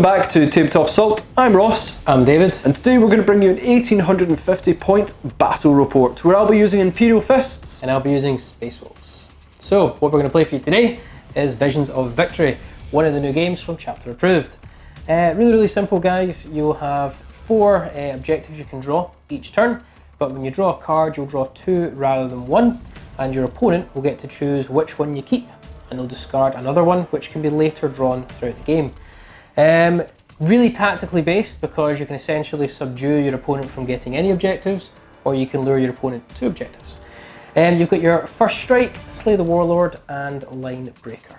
back to Tabletop Assault. I'm Ross. I'm David. And today we're going to bring you an 1850 point battle report where I'll be using Imperial Fists. And I'll be using Space Wolves. So, what we're going to play for you today is Visions of Victory, one of the new games from Chapter Approved. Really simple, guys. You'll have 4 objectives you can draw each turn, but when you draw a card, you'll draw 2 rather than 1, and your opponent will get to choose which one you keep, and they'll discard another one, which can be later drawn throughout the game. Really tactically based, because you can essentially subdue your opponent from getting any objectives, or you can lure your opponent to objectives. You've got your First Strike, Slay the Warlord, and Line Breaker.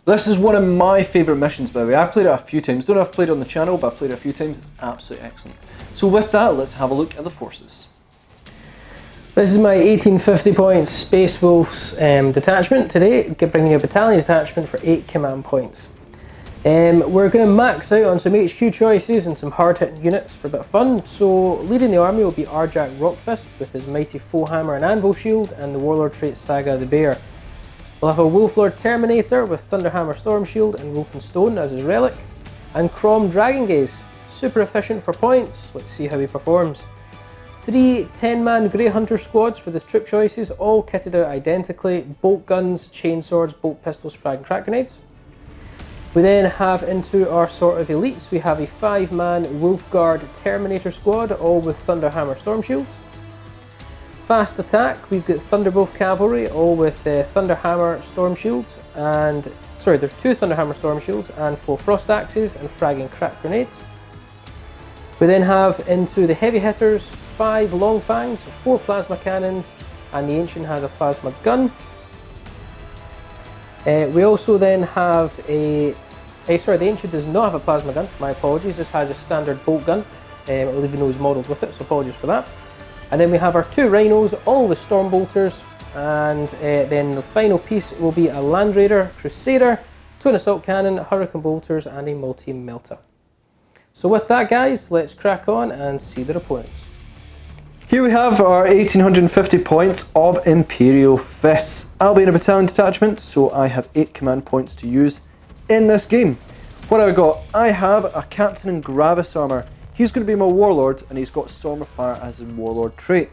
This is one of my favourite missions, by the way. I've played it a few times. Don't know if I've played it on the channel, but I've played it a few times. It's absolutely excellent. So with that, let's have a look at the forces. This is my 1850 points Space Wolves detachment today, bringing you a battalion detachment for 8 command points. We're going to max out on some HQ choices and some hard-hitting units for a bit of fun. So leading the army will be Arjac Rockfist with his mighty foe hammer and anvil shield, and the warlord trait Saga the Bear. We'll have a Wolflord Terminator with Thunderhammer Storm Shield and Wolf and Stone as his relic, and Crom Dragon Gaze, super efficient for points. Let's see how he performs. 3 10-man Grey Hunter squads for the troop choices, all kitted out identically: bolt guns, chainswords, bolt pistols, frag and crack grenades. We then have into our sort of elites, we have a 5-man Wolfguard Terminator squad, all with Thunderhammer Storm Shields. Fast attack, we've got Thunderbolt Cavalry, all with Thunderhammer Storm Shields, and there's 2 Thunderhammer Storm Shields and 4 Frost Axes and frag and crack grenades. We then have into the heavy hitters 5 Long Fangs, 4 plasma cannons, and the Ancient has a plasma gun. We also then have the Ancient does not have a plasma gun, my apologies. This has a standard bolt gun, even though it's modelled with it, so apologies for that. And then we have our 2 Rhinos, all with Storm Bolters, and then the final piece will be a Land Raider Crusader, Twin Assault Cannon, Hurricane Bolters, and a Multi-Melta. So with that, guys, let's crack on and see their opponents. Here we have our 1850 points of Imperial Fists. I'll be in a battalion detachment, so I have 8 command points to use in this game. What have I got? I have a Captain in Gravis armour. He's going to be my warlord, and he's got Storm of Fire as his warlord trait.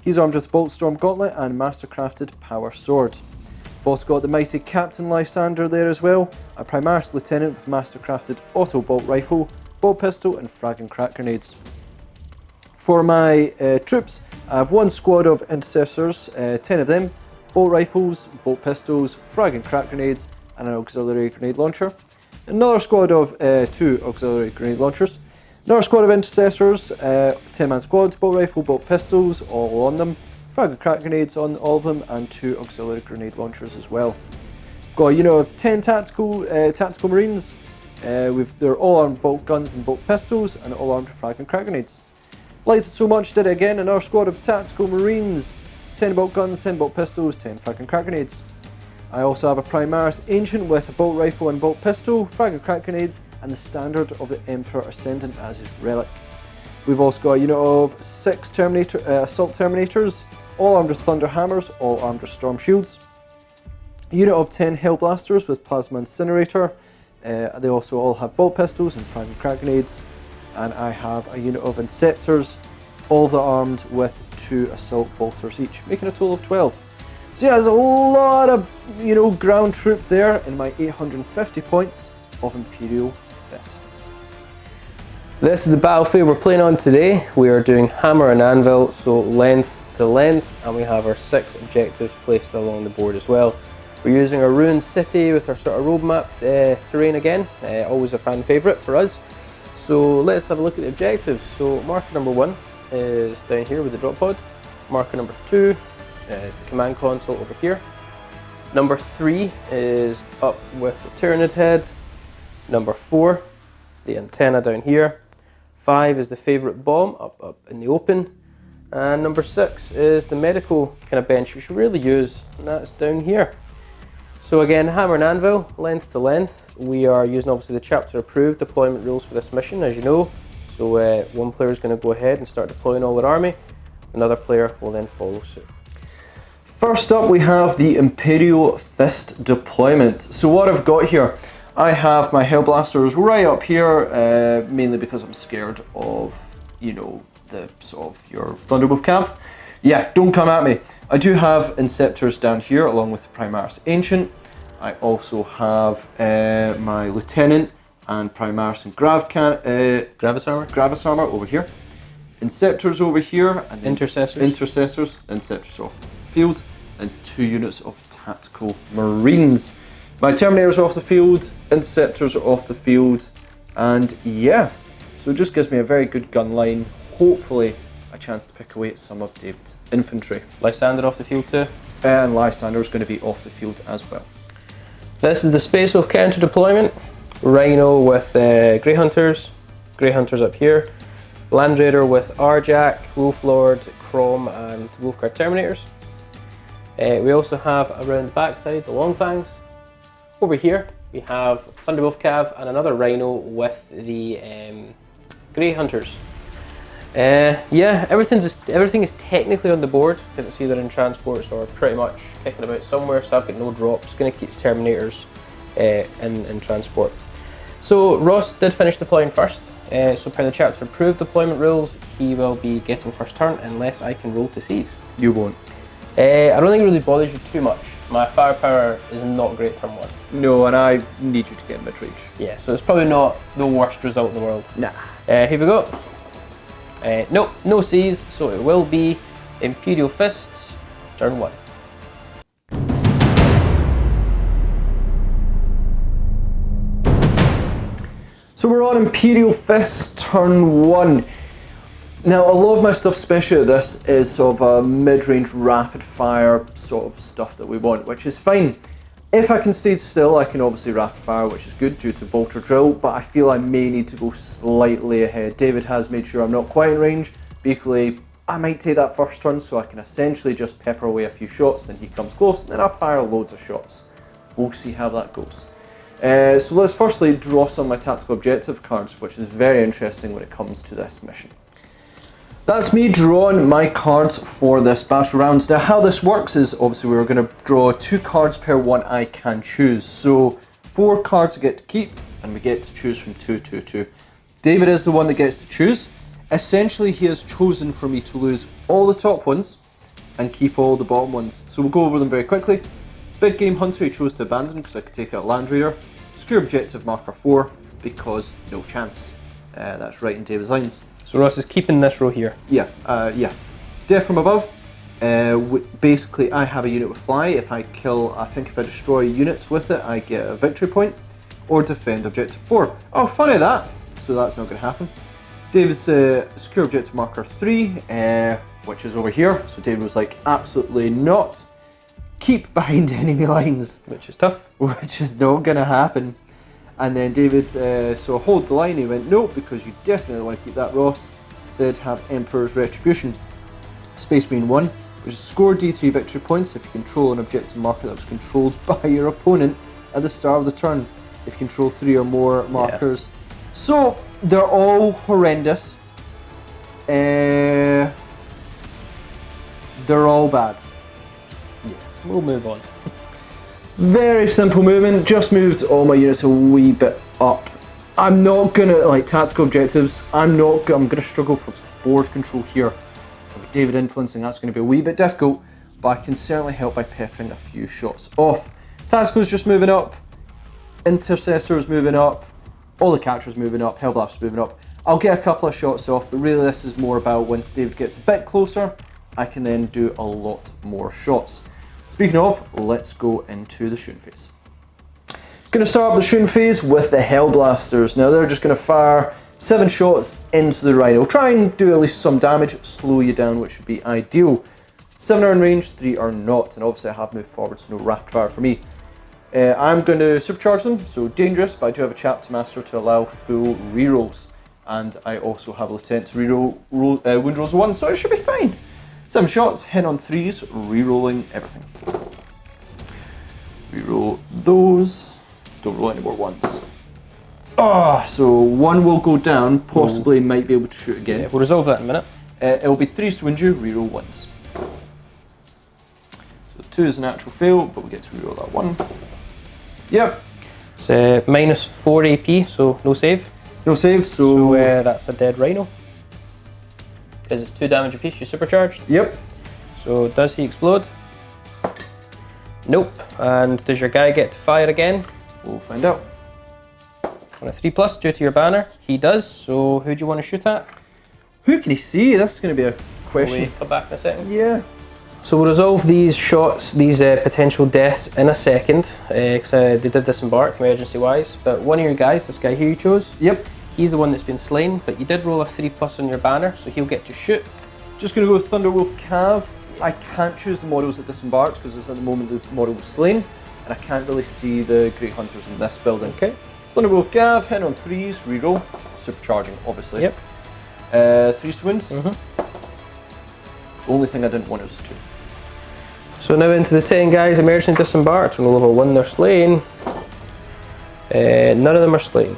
He's armed with Bolt Storm Gauntlet and Mastercrafted Power Sword. I've also got the mighty Captain Lysander there as well, a Primaris Lieutenant with Mastercrafted Auto Bolt Rifle, Bolt Pistol and Frag and Crack Grenades. For my troops, I have 1 squad of Intercessors, 10 of them, Bolt Rifles, Bolt Pistols, Frag and Crack Grenades, and an Auxiliary Grenade Launcher. Another squad of 2 Auxiliary Grenade Launchers. Another squad of Intercessors, 10-man squads, Bolt Rifle, Bolt Pistols, all on them, Frag and Crack Grenades on all of them, and 2 Auxiliary Grenade Launchers as well. Got a unit of 10 Tactical Marines. They're all armed bolt guns and bolt pistols, and all armed with frag and crack grenades. Liked it so much, did it again in our squad of Tactical Marines. 10 bolt guns, 10 bolt pistols, 10 frag and crack grenades. I also have a Primaris Ancient with a bolt rifle and bolt pistol, frag and crack grenades, and the standard of the Emperor Ascendant as his relic. We've also got a unit of 6 Assault Terminators, all armed with Thunder Hammers, all armed with Storm Shields. A unit of 10 Hellblasters with Plasma Incinerator. They also all have bolt pistols and frag and crack grenades. And I have a unit of Inceptors, all of them armed with 2 Assault Bolters each, making a total of 12. So yeah, there's a lot of ground troop there in my 850 points of Imperial Fists. This is the battlefield we're playing on today. We are doing hammer and anvil, so length to length, and we have our 6 objectives placed along the board as well. We're using our ruined city with our sort of road mapped terrain again, always a fan favourite for us. So let's have a look at the objectives. So marker number 1 is down here with the drop pod. Marker number 2 is the command console over here. Number 3 is up with the Tyranid head. Number 4, the antenna down here. 5 is the favourite bomb up in the open. And number 6 is the medical kind of bench, which we rarely use, and that's down here. So again, hammer and anvil, length to length. We are using obviously the chapter approved deployment rules for this mission, as you know. So one player is going to go ahead and start deploying all their army. Another player will then follow suit. First up we have the Imperial Fist deployment. So what I've got here, I have my Hellblasters right up here, mainly because I'm scared of, you know, the sort of your Thunderwolf Cav. Yeah, don't come at me. I do have Inceptors down here along with the Primaris Ancient. I also have my Lieutenant and Primaris and Gravis Armor over here. Inceptors over here, and Intercessors, Inceptors off the field, and 2 units of Tactical Marines. My Terminators off the field, Inceptors off the field, and yeah, so it just gives me a very good gun line, hopefully a chance to pick away at some of David's infantry. Lysander off the field too. And Lysander is going to be off the field as well. This is the Space Wolf counter deployment. Rhino with Grey Hunters up here. Land Raider with Arjac, Wolf Lord, Chrome and Wolfguard Terminators. We also have around the backside the Long Fangs. Over here we have Thunderwolf Cav and another Rhino with the Grey Hunters. Yeah, everything is technically on the board because it's either in transports or pretty much kicking about somewhere, so I've got no drops. Going to keep the Terminators in transport. So Ross did finish deploying first, so per the chapter approved deployment rules, he will be getting first turn unless I can roll to seize. You won't. I don't think it really bothers you too much. My firepower is not great turn 1. No, and I need you to get mid-range. Yeah, so it's probably not the worst result in the world. Nah. Here we go. Nope, no C's, so it will be Imperial Fists, turn 1. So we're on Imperial Fists, turn 1. Now, a lot of my stuff, especially at this, is sort of a mid-range rapid fire sort of stuff that we want, which is fine. If I can stay still, I can obviously rapid fire, which is good due to bolter drill, but I feel I may need to go slightly ahead. David has made sure I'm not quite in range, but equally, I might take that first turn so I can essentially just pepper away a few shots, then he comes close, and then I'll fire loads of shots. We'll see how that goes. So let's firstly draw some of my tactical objective cards, which is very interesting when it comes to this mission. That's me drawing my cards for this battle round. Now how this works is obviously we're going to draw 2 cards per one I can choose. So 4 cards I get to keep and we get to choose from 2, 2, 2. David is the one that gets to choose. Essentially he has chosen for me to lose all the top ones and keep all the bottom ones. So we'll go over them very quickly. Big Game Hunter he chose to abandon because I could take out Land Raider. Secure Objective Marker 4 because no chance. That's right in David's lines. So Ross is keeping this row here. Yeah. Death from above. Basically, I have a unit with fly. If I kill, I think if I destroy units with it, I get a victory point. Or defend objective 4. Oh, funny that. So that's not going to happen. David's secure objective marker 3, which is over here. So David was like, absolutely not. Keep behind enemy lines. Which is tough. Which is not going to happen. And then David, so hold the line, he went, no, because you definitely want to keep that, Ross. Instead have Emperor's Retribution. Space Marine 1, which is score D3 victory points if you control an objective marker that was controlled by your opponent at the start of the turn. If you control 3 or more markers. Yeah. So, they're all horrendous. They're all bad. Yeah, we'll move on. Very simple movement, just moved all my units a wee bit up. I'm not gonna, like tactical objectives, I'm gonna struggle for board control here. With David influencing, that's gonna be a wee bit difficult, but I can certainly help by peppering a few shots off. Tactical's just moving up, Intercessor's moving up, all the characters moving up, Hellblaster's moving up. I'll get a couple of shots off, but really this is more about once David gets a bit closer, I can then do a lot more shots. Speaking of, let's go into the shooting phase. Going to start up the shooting phase with the Hellblasters. Now they're just going to fire 7 shots into the Rhino. Try and do at least some damage, slow you down, which would be ideal. 7 are in range, 3 are not, and obviously I have moved forward, so no rapid fire for me. I'm going to supercharge them, so dangerous, but I do have a Chapter Master to allow full rerolls. And I also have a Lieutenant to reroll wound rolls 1, so it should be fine. 7 shots, hit on 3s, re-rolling everything. Reroll those. Don't roll any more 1s. So 1 will go down, possibly might be able to shoot again. Yeah, we'll resolve that in a minute. It'll be 3s to wound you, reroll 1s. So 2 is a natural fail, but we get to reroll that 1. Yep. It's minus 4 AP, so no save. No save, so that's a dead rhino. Because it's 2 damage apiece, you're supercharged. Yep. So does he explode? Nope. And does your guy get to fire again? We'll find out. On a 3+ due to your banner, he does. So who do you want to shoot at? Who can he see? This is going to be a question. We'll come back in a second. Yeah. So we'll resolve these shots, these potential deaths in a second, because they did disembark emergency-wise. But one of your guys, this guy here you chose, Yep. he's the one that's been slain, but you did roll a 3+ on your banner, so he'll get to shoot. Just going to go with Thunderwolf Cav. I can't choose the models that disembarked because at the moment the model was slain, and I can't really see the Great Hunters in this building. Okay. Thunderwolf Cav, hit on 3s, reroll, supercharging, obviously. Yep. 3s to win. Mm-hmm. The only thing I didn't want was 2. So now into the 10 guys emerging disembarked. On level 1 they're slain. None of them are slain.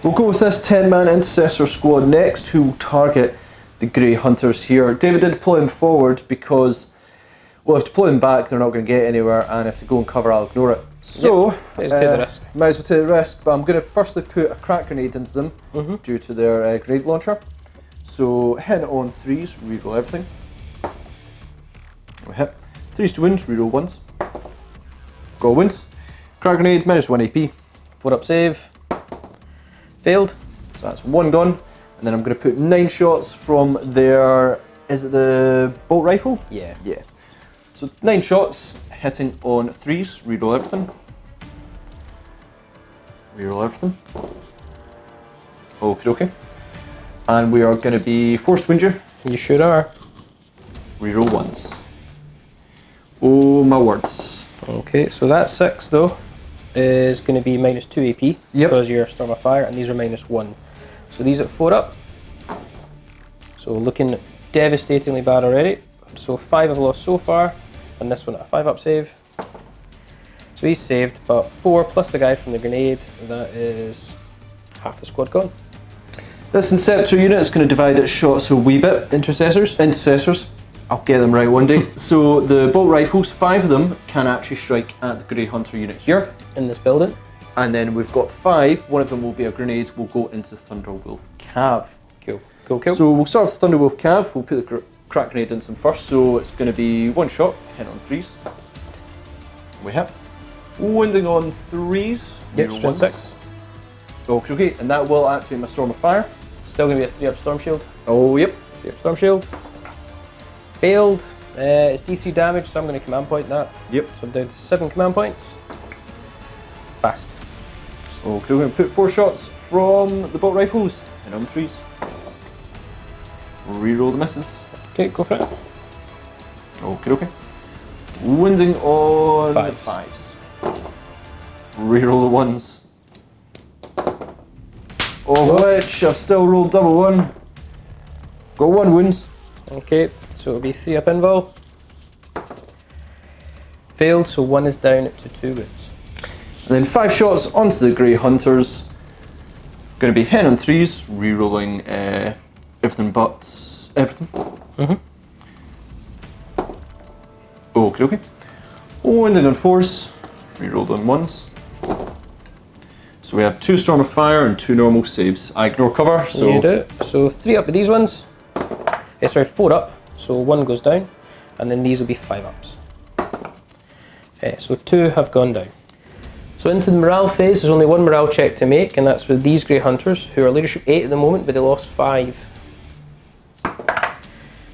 We'll go with this 10-man Intercessor squad next, who will target the Grey Hunters here. David did deploy him forward because, well, if I deploy him back, they're not going to get anywhere, and if they go and cover, I'll ignore it. So, Let's take the risk. might as well take the risk, but I'm going to firstly put a crack grenade into them due to their grenade launcher. So, hit on 3s, reroll everything. We hit. 3s to win, reroll 1s. Got a wins. Crack grenade, minus 1 AP. 4 save. Failed. So that's 1 gone. And then I'm going to put 9 shots from their, is it the bolt rifle? Yeah. Yeah. So 9 shots, hitting on 3s, reroll everything. Reroll everything. Okay. And we are going to be forced to injure. You sure are. Reroll 1s. Oh my words. Okay, so that 6 though is going to be minus 2 AP because you're Storm of Fire, and these are minus 1. So these at 4 up. So looking devastatingly bad already. So 5 have lost so far, and this one at a 5 up save. So he's saved, but 4 plus the guy from the grenade, that is half the squad gone. This Inceptor unit is going to divide its shots a wee bit. Intercessors. I'll get them right one day. So the bolt rifles, 5 of them can actually strike at the Grey Hunter unit here. In this building. And then we've got 5, one of them will be a grenade, will go into Thunderwolf Cav. Cool. So we'll start with Thunderwolf Cav, we'll put the crack grenade into them first, so it's going to be 1 shot, hit on 3s. We hit. Wounding on 3s. Yep, strength 6. Okay, and that will activate my Storm of Fire. Still going to be a 3 up Storm Shield. Oh, yep. 3 up Storm Shield. Failed. It's D3 damage, so I'm going to command point that. Yep. So I'm down to 7 command points. Fast. Okay, we're going to put 4 shots from the bolt rifles, hit on 3s. Reroll the misses. Okay, go for it. Okay. Wounding on 5s. Reroll the 1s. Of which I've still rolled double 1. Got 1 wounds. Okay, so it'll be 3 up invul. Failed, so 1 is down to 2 wounds. And then 5 shots onto the Grey Hunters. Going to be hit on 3s, rerolling everything but everything. Okay. Wounding on 4s, rerolled on 1s. So we have 2 Storm of Fire and 2 normal saves. I ignore cover, so... You do. So 3 up with these ones. 4 up, so 1 goes down. And then these will be 5 ups. So 2 have gone down. So into the morale phase, there's only 1 morale check to make, and that's with these Grey Hunters, who are leadership 8 at the moment, but they lost 5.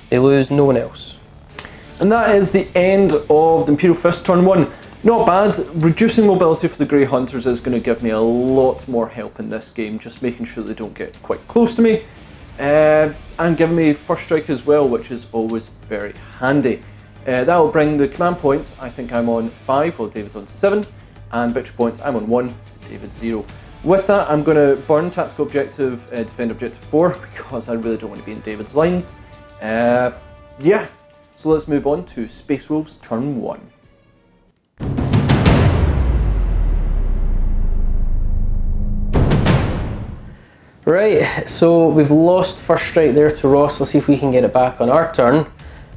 They lose no one else. And that is the end of the Imperial Fists turn 1. Not bad. Reducing mobility for the Grey Hunters is going to give me a lot more help in this game, just making sure they don't get quite close to me. And giving me first strike as well, which is always very handy. That will bring the command points. I think I'm on 5 while David's on 7. And victory points, I'm on 1 to David 0. With that, I'm going to burn tactical objective, defend objective 4, because I really don't want to be in David's lines. Yeah, so let's move on to Space Wolves turn 1. Right, so we've lost first strike there to Ross. Let's see if we can get it back on our turn.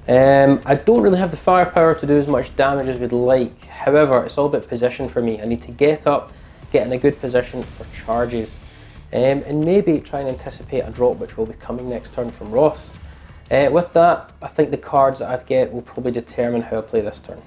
I don't really have the firepower to do as much damage as we'd like. However, it's all about position for me. I need to get up, get in a good position for charges, and maybe try and anticipate a drop which will be coming next turn from Ross. With that, I think the cards that I'd get will probably determine how I play this turn.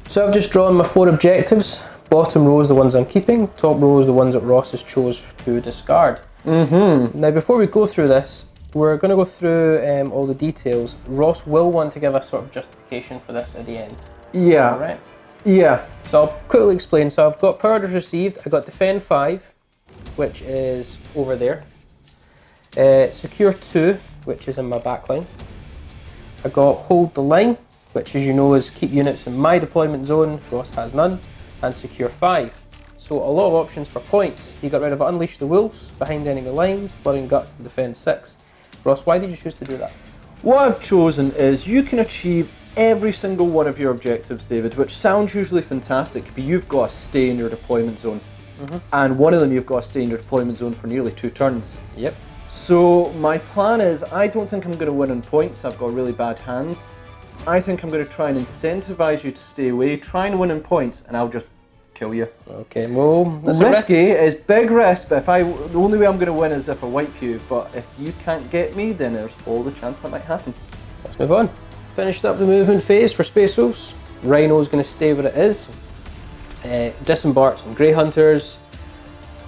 So I've just drawn my 4 objectives. Bottom row is the ones I'm keeping, top row is the ones that Ross has chose to discard. Now before we go through this, we're going to go through all the details. Ross will want to give a sort of justification for this at the end. Yeah. Alright? Yeah. So I'll quickly explain. So I've got power orders received, I got defend 5, which is over there. Secure 2, which is in my back line. I got hold the line, which as you know is keep units in my deployment zone, Ross has none, and secure 5. So a lot of options for points. He got rid of Unleash the Wolves, behind enemy lines, Blood and Guts to defend 6. Ross, why did you choose to do that? What I've chosen is you can achieve every single one of your objectives, David, which sounds usually fantastic, but you've got to stay in your deployment zone. And one of them you've got to stay in your deployment zone for nearly 2 turns. Yep. So my plan is, I don't think I'm going to win on points, I've got really bad hands. I think I'm going to try and incentivize you to stay away, try and win on points, and I'll just kill you. Okay, well, that's risky, a risk. it's big risk, but the only way I'm going to win is if I wipe you, but if you can't get me, then there's all the chance that might happen. Let's move on. Finished up the movement phase for Space Wolves. Rhino is going to stay where it is. Disembark some Grey Hunters.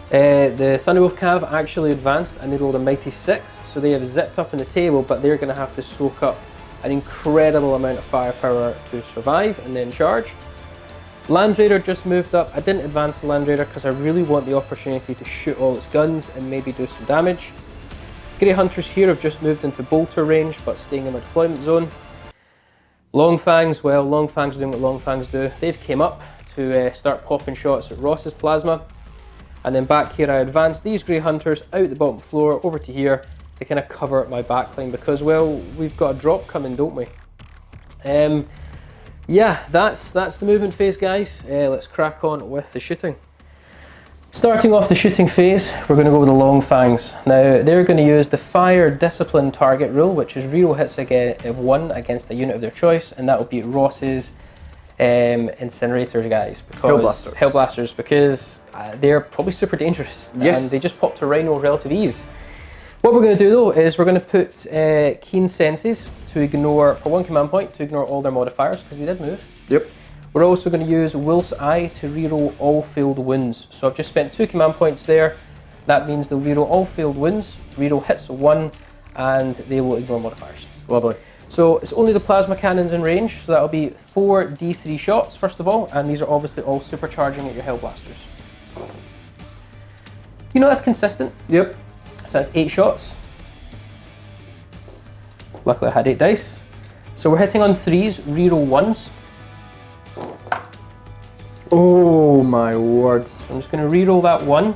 The Thunderwolf Cav actually advanced and they rolled a mightiest 6, so they have zipped up in the table, but they're going to have to soak up an incredible amount of firepower to survive and then charge. Land Raider just moved up. I didn't advance the Land Raider because I really want the opportunity to shoot all its guns and maybe do some damage. Grey Hunters here have just moved into bolter range but staying in my deployment zone. Long Fangs, well, Long Fangs are doing what Long Fangs do. They've came up to start popping shots at Ross's plasma. And then back here I advanced these Grey Hunters out the bottom floor over to here to kind of cover my backline because, well, we've got a drop coming, don't we? Yeah, that's the movement phase, guys. Let's crack on with the shooting. Starting off the shooting phase, we're going to go with the Long Fangs. Now, they're going to use the Fire Discipline target rule, which is reroll hits of 1 against a unit of their choice, and that will be Ross's Incinerators, guys. Hellblasters, because they're probably super dangerous. Yes. And they just pop to Rhino with relative ease. What we're going to do though is we're going to put Keen Senses to ignore, for 1 command point, to ignore all their modifiers, because they did move. Yep. We're also going to use Wolf's Eye to reroll all failed wounds. So I've just spent 2 command points there. That means they'll reroll all failed wounds, reroll hits of 1, and they will ignore modifiers. Lovely. So it's only the plasma cannons in range, so that'll be 4 D3 shots first of all, and these are obviously all supercharging at your Hellblasters. Do you know that's consistent? Yep. So that's 8 shots. Luckily I had 8 dice. So we're hitting on 3s, reroll 1s. Oh my word. So I'm just going to reroll that 1.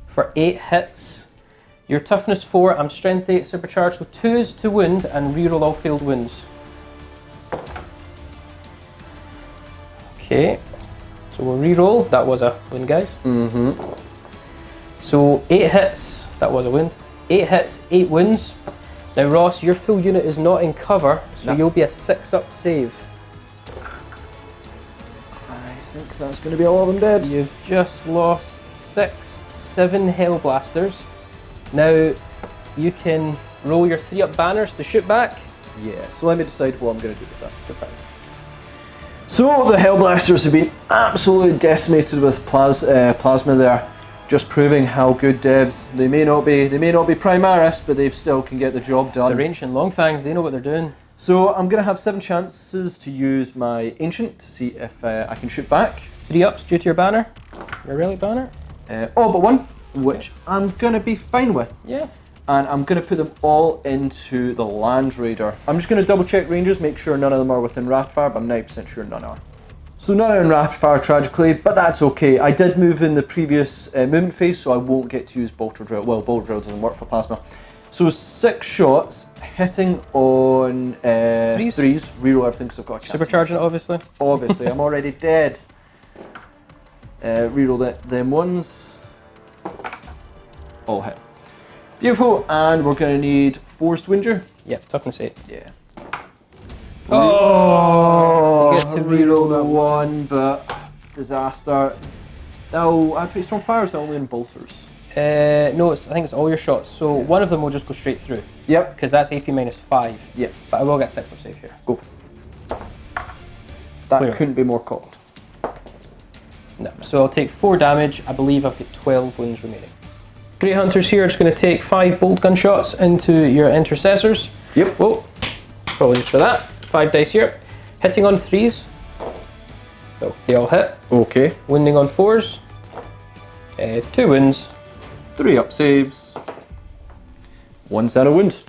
For 8 hits. Your toughness 4, I'm strength 8 supercharged, so 2s to wound and reroll all failed wounds. Okay, so we'll reroll. That was a wound, guys. So 8 hits, that was a wound. 8 hits, 8 wounds. Now Ross, your full unit is not in cover, so you'll be a 6-up save. I think that's going to be all of them dead. You've just lost 7 Hellblasters. Now you can roll your 3-up banners to shoot back. Yeah, so let me decide what I'm going to do with that. So the Hellblasters have been absolutely decimated with plasma there. Just proving how good devs. They may not be Primaris, but they still can get the job done. The ranged and Long Fangs, they know what they're doing. So I'm going to have 7 chances to use my Ancient to see if I can shoot back. 3-ups due to your banner, your relic banner. All but 1, which I'm going to be fine with. Yeah. And I'm going to put them all into the Land Raider. I'm just going to double check ranges, make sure none of them are within rapid fire, but I'm 90% sure none are. So none are in rapid fire, tragically, but that's okay. I did move in the previous movement phase, so I won't get to use bolter drill. Well, bolter drill doesn't work for plasma. So 6 shots, hitting on 3s, reroll everything because I've got a Supercharging it, obviously. Obviously, I'm already dead. Reroll them ones. All hit. Beautiful, and we're going to need 4s to injure. Yep, toughness 8. Yeah. Oh, you get to reroll the that one, but disaster. Now, activate Stormfire, is that only in bolters? No, I think it's all your shots. So one of them will just go straight through. Yep. Because that's AP -5. Yes. But I will get 6 up save here. Go for it. That Clear. couldn't be more called. No. So I'll take 4 damage. I believe I've got 12 wounds remaining. Grey Hunters here are just going to take 5 bolt gun shots into your intercessors. Yep. Whoa. Apologies for that. 5 dice here. Hitting on 3s. Oh, they all hit. Okay. Wounding on 4s. 2 wounds. 3 up saves. 1 set of wound.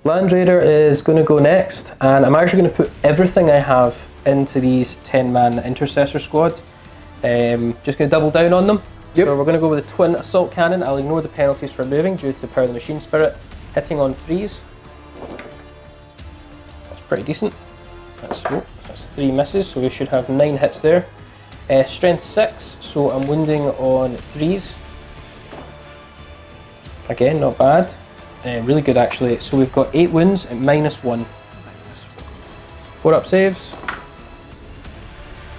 Land Raider is going to go next, and I'm actually going to put everything I have into these 10-man intercessor squad. Just going to double down on them. Yep. So we're going to go with a twin assault cannon. I'll ignore the penalties for moving due to the power of the machine spirit. Hitting on 3s. That's pretty decent. That's 3 misses, so we should have 9 hits there. Strength 6, so I'm wounding on 3s. Again, not bad. Really good actually. So we've got 8 wounds at -1. 4 up saves.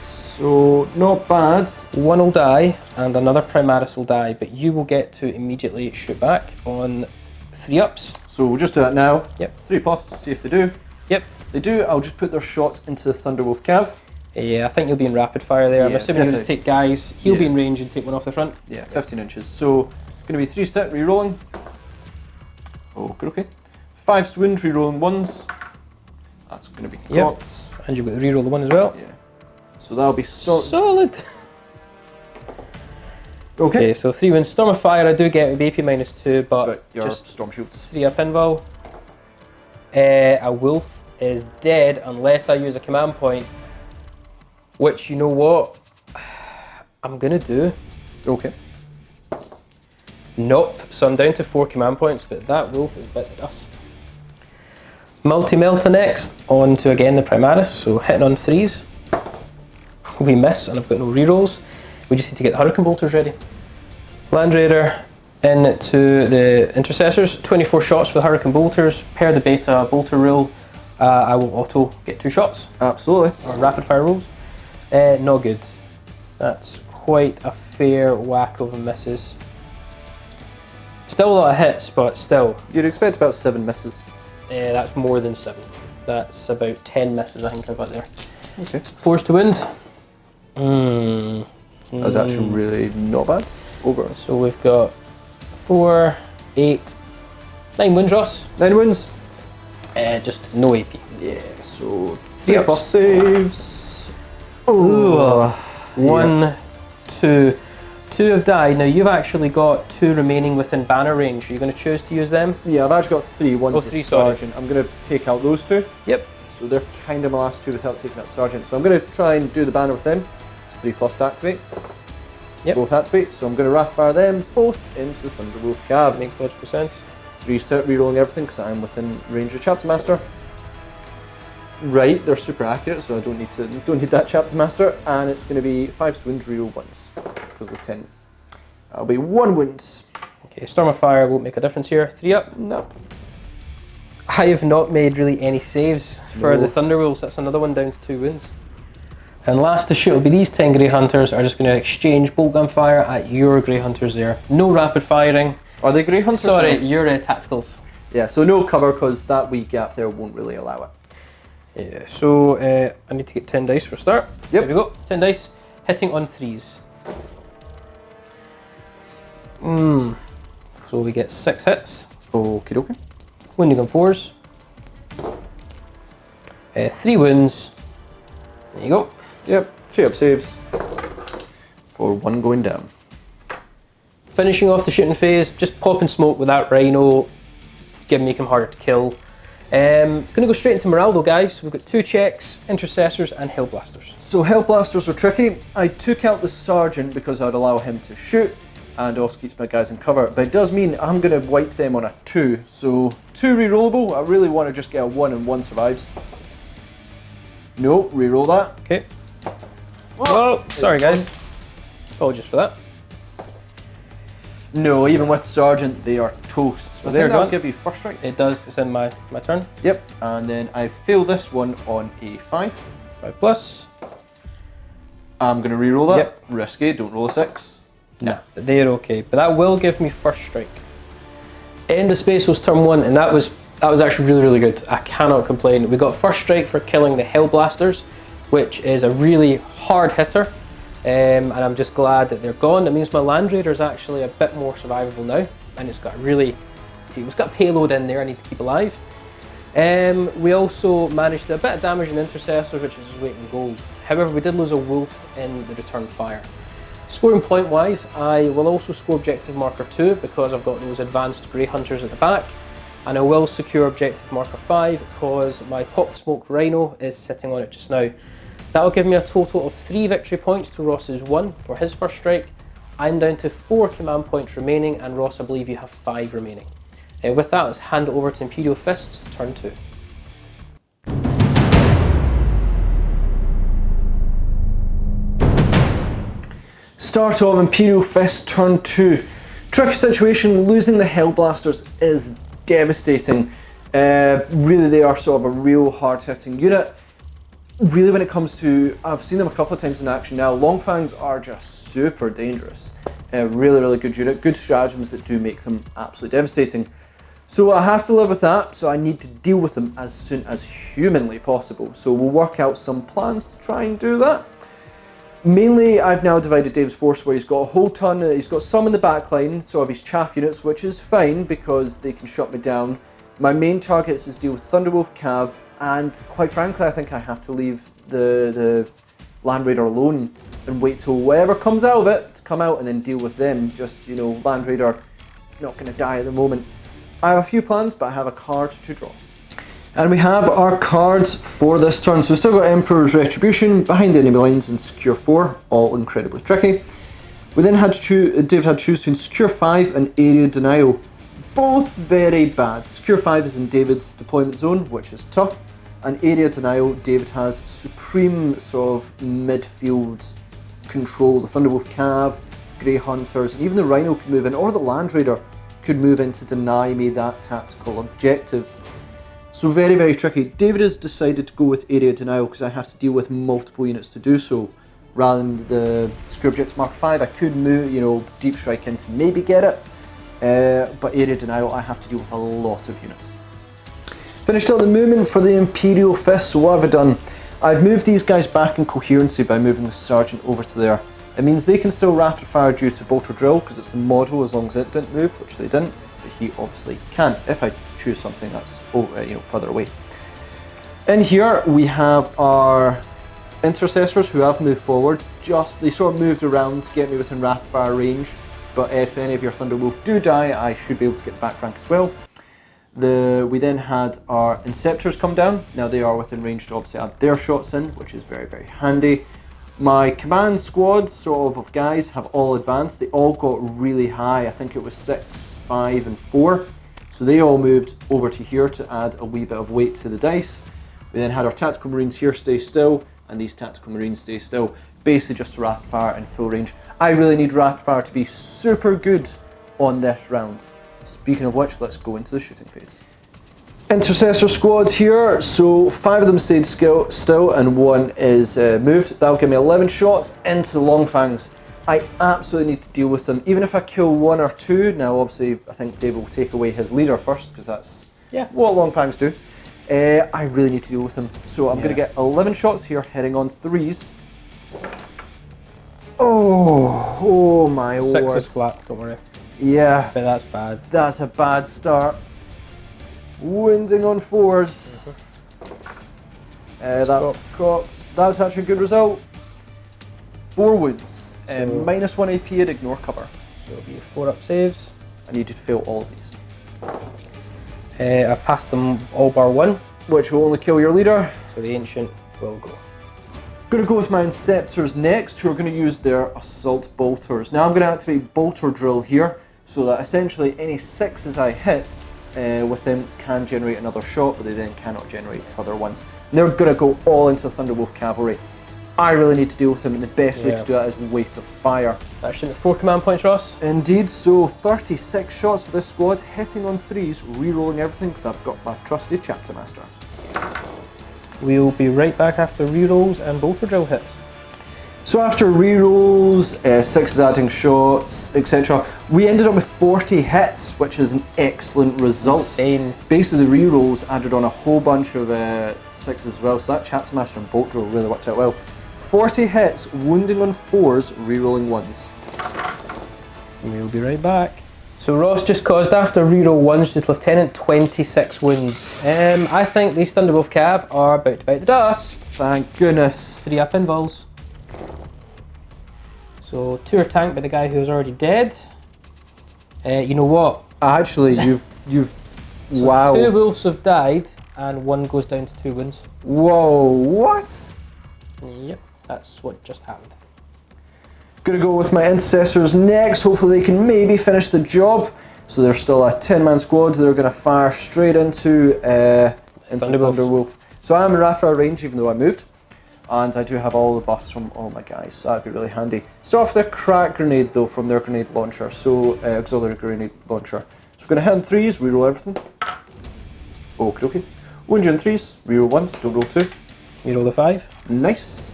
So, not bad. 1 will die, and another Primaris will die, but you will get to immediately shoot back on 3 ups. So we'll just do that now. Yep. 3 plus, see if they do. Yep. They do, I'll just put their shots into the Thunderwolf cav. Yeah, I think you'll be in rapid fire there. I'm Yeah, assuming you'll just take guys. He'll be Yeah. in range and take one off the front. Yeah, 15 inches. So, going to be 3 set, re-rolling. Okay. 5 wound, re-rolling 1s. That's going to be Yep. cocked. And you've got the reroll the 1 as well. Yeah. So that'll be Solid. Okay, so 3 wounds. Storm of Fire I do get with AP -2, but your just storm shields. 3 up invul. A wolf is dead unless I use a command point, which, you know what, I'm gonna do. Okay. Nope, so I'm down to 4 command points, but that wolf is bit the dust. Multi-Melta next, on to again the Primaris, so hitting on 3s. We miss, and I've got no rerolls. We just need to get the Hurricane Bolters ready. Land Raider into the Intercessors, 24 shots for the Hurricane Bolters. Per the beta bolter rule, I will auto get 2 shots. Absolutely. Or rapid fire rolls. Not good. That's quite a fair whack of misses. Still a lot of hits, but still. You'd expect about 7 misses. That's more than 7. That's about 10 misses I think I've got there. Okay. 4s to wound. That's actually really not bad. Over. So we've got 4, 8, 9 wounds, Ross. 9 wounds. Just no AP. Yeah, so 3 3 plus ups. saves. Ooh. 1, 2. 2 have died. Now you've actually got 2 remaining within banner range. Are you going to choose to use them? Yeah, I've actually got 3. One's Oh, the 3, sorry. sergeant. I'm going to take out those 2. Yep. So they're kind of my last 2 without taking out sergeant. So I'm going to try and do the banner with them. It's 3 plus to activate. Yep. Both activate. So I'm going to rapid fire them both into the Thunderwolf cav. Makes logical sense. 3 step rerolling everything because I'm within range of Chapter Master. Right, they're super accurate, so I don't need that Chapter Master, and it's going to be 5 wound reroll 1s because with 10. That'll be 1 wound. Okay, Storm of Fire won't make a difference here. 3 up. Nope. I have not made really any saves for No. the Thunderwolves. That's another one down to 2 wounds. And last to shoot will be these 10 Grey Hunters are just going to exchange bolt gun fire at your Grey Hunters there. No rapid firing. Are they Grey Hunters? Sorry, now? your tacticals. Yeah, so no cover because that wee gap there won't really allow it. Yeah, so I need to get 10 dice for a start. Yep. There we go, 10 dice. Hitting on 3s. So we get 6 hits. Okie dokie. Wounding on 4s. 3 wounds. There you go. Yep, 3 up saves for 1 going down. Finishing off the shooting phase, just popping smoke with that Rhino, make him harder to kill. Gonna go straight into morale though, guys. We've got 2 checks, intercessors and hellblasters. So Hellblasters are tricky. I took out the sergeant because I'd allow him to shoot and also keeps my guys in cover, but it does mean I'm going to wipe them on a 2. So 2 rerollable. I really want to just get a 1 and 1 survives. No, reroll that. Okay. Whoa, sorry guys. Apologies for that. No, even with Sergeant, they are toast. So then that'll give you first strike. It does, it's in my turn. Yep, and then I fail this one on a 5. 5+. I'm going to re-roll that. Yep. Risky, don't roll a 6. Nah, they're okay. But that will give me first strike. End of Space was turn 1, and that was actually really, really good. I cannot complain. We got first strike for killing the Hellblasters, which is a really hard hitter. And I'm just glad that they're gone. It means my Land Raider is actually a bit more survivable now, and it's got a payload in there I need to keep alive. We also managed to do a bit of damage in Intercessors, which is his weight in gold. However, we did lose a wolf in the return fire. Scoring point wise, I will also score objective marker 2 because I've got those advanced Grey Hunters at the back, and I will secure objective marker 5 because my popped smoked Rhino is sitting on it just now. That'll give me a total of 3 victory points to Ross's 1 for his first strike. I'm down to 4 command points remaining, and Ross, I believe you have 5 remaining. With that, let's hand it over to Imperial Fists, turn 2. Start of Imperial Fist, turn 2. Tricky situation, losing the Hellblasters is devastating. Really, they are sort of a real hard-hitting unit. Really, when it comes to, I've seen them a couple of times in action now, Longfangs are just super dangerous. Really, really good unit, good stratagems that do make them absolutely devastating. So I have to live with that, so I need to deal with them as soon as humanly possible. So we'll work out some plans to try and do that. Mainly, I've now divided Dave's force where he's got a whole ton, he's got some in the back line, sort of his chaff units, which is fine because they can shut me down. My main targets is deal with Thunderwolf Cav, and quite frankly, I think I have to leave the Land Raider alone and wait till whatever comes out of it to come out and then deal with them. Just, you know, Land Raider, it's not going to die at the moment. I have a few plans, but I have a card to draw. And we have our cards for this turn. So we've still got Emperor's Retribution, Behind Enemy Lines, and Secure 4, all incredibly tricky. We then had David had to choose between Secure 5 and Area Denial. Both very bad. Secure 5 is in David's deployment zone, which is tough. And Area Denial, David has supreme sort of midfield control. The Thunderwolf Cav, Grey Hunters, and even the Rhino could move in, or the Land Raider could move in to deny me that tactical objective. So very, very tricky. David has decided to go with Area Denial because I have to deal with multiple units to do so. Rather than the Secure Objective Mark 5, I could move, you know, Deep Strike in to maybe get it. But Area Denial, I have to deal with a lot of units. Finished up the movement for the Imperial Fists. So what have I done? I've moved these guys back in coherency by moving the Sergeant over to there. It means they can still rapid fire due to Bolt or Drill because it's the model as long as it didn't move, which they didn't. But he obviously can if I choose something that's further away. In here we have our Intercessors who have moved forward. They sort of moved around to get me within rapid fire range. But if any of your Thunderwolf do die, I should be able to get the back rank as well. We then had our Inceptors come down. Now they are within range to obviously add their shots in, which is very, very handy. My command squad sort of guys have all advanced. They all got really high. I think it was 6, 5 and 4. So they all moved over to here to add a wee bit of weight to the dice. We then had our Tactical Marines here stay still, and these Tactical Marines stay still, basically just to rapid fire in full range. I really need rapid fire to be super good on this round. Speaking of which, let's go into the shooting phase. Intercessor squads here, so 5 of them stayed still and 1 is moved. That'll give me 11 shots into Longfangs. I absolutely need to deal with them, even if I kill 1 or 2. Now obviously I think David will take away his leader first, because that's what Longfangs do. I really need to deal with them. So I'm going to get 11 shots here, heading on 3s. Oh my lord. 6 is flat, don't worry. Yeah. But that's bad. That's a bad start. Wounding on 4s. That cocked. That's actually a good result. 4 wounds. Minus 1 AP and ignore cover. So it'll be 4 up saves. I need you to fail all of these. I've passed them all bar 1. Which will only kill your leader. So the Ancient will go. Going to go with my Inceptors next, who are going to use their Assault Bolters. Now I'm going to activate Bolt or Drill here, so that essentially any 6s I hit with them can generate another shot, but they then cannot generate further ones. And they're going to go all into the Thunderwolf Cavalry. I really need to deal with him, and the best way Yeah. to do that is weight of fire. That should be 4 command points, Ross. Indeed, so 36 shots for this squad, hitting on 3s, re-rolling everything because I've got my trusty Chapter Master. We'll be right back after rerolls and bolter drill hits. So after re-rolls, 6s adding shots, etc., we ended up with 40 hits, which is an excellent result. Insane. Basically, the re-rolls added on a whole bunch of 6s as well, so that Chapter Master and Bolt Drill really worked out well. 40 hits, wounding on 4s, re-rolling 1s. We'll be right back. So Ross just caused, after reroll 1s to the Lieutenant, 26 wounds. I think these Thunderwolf Cav are about to bite the dust. Thank goodness. 3 up invuls. So 2 are tanked by the guy who is already dead. You know what? Actually, you've So wow. 2 wolves have died and 1 goes down to 2 wounds. Whoa, what? Yep, that's what just happened. Gonna go with my intercessors next. Hopefully they can maybe finish the job. So they're still a 10-man squad. They're gonna fire straight into Thunderwolf. So I'm in Raphael range even though I moved. And I do have all the buffs from all my guys, so that'd be really handy. Start off with a crack grenade though from their grenade launcher, so auxiliary grenade launcher. So we're gonna hit on 3s, reroll everything. Okie dokie. Wound you on 3s, reroll 1s, don't roll 2. You roll the 5. Nice.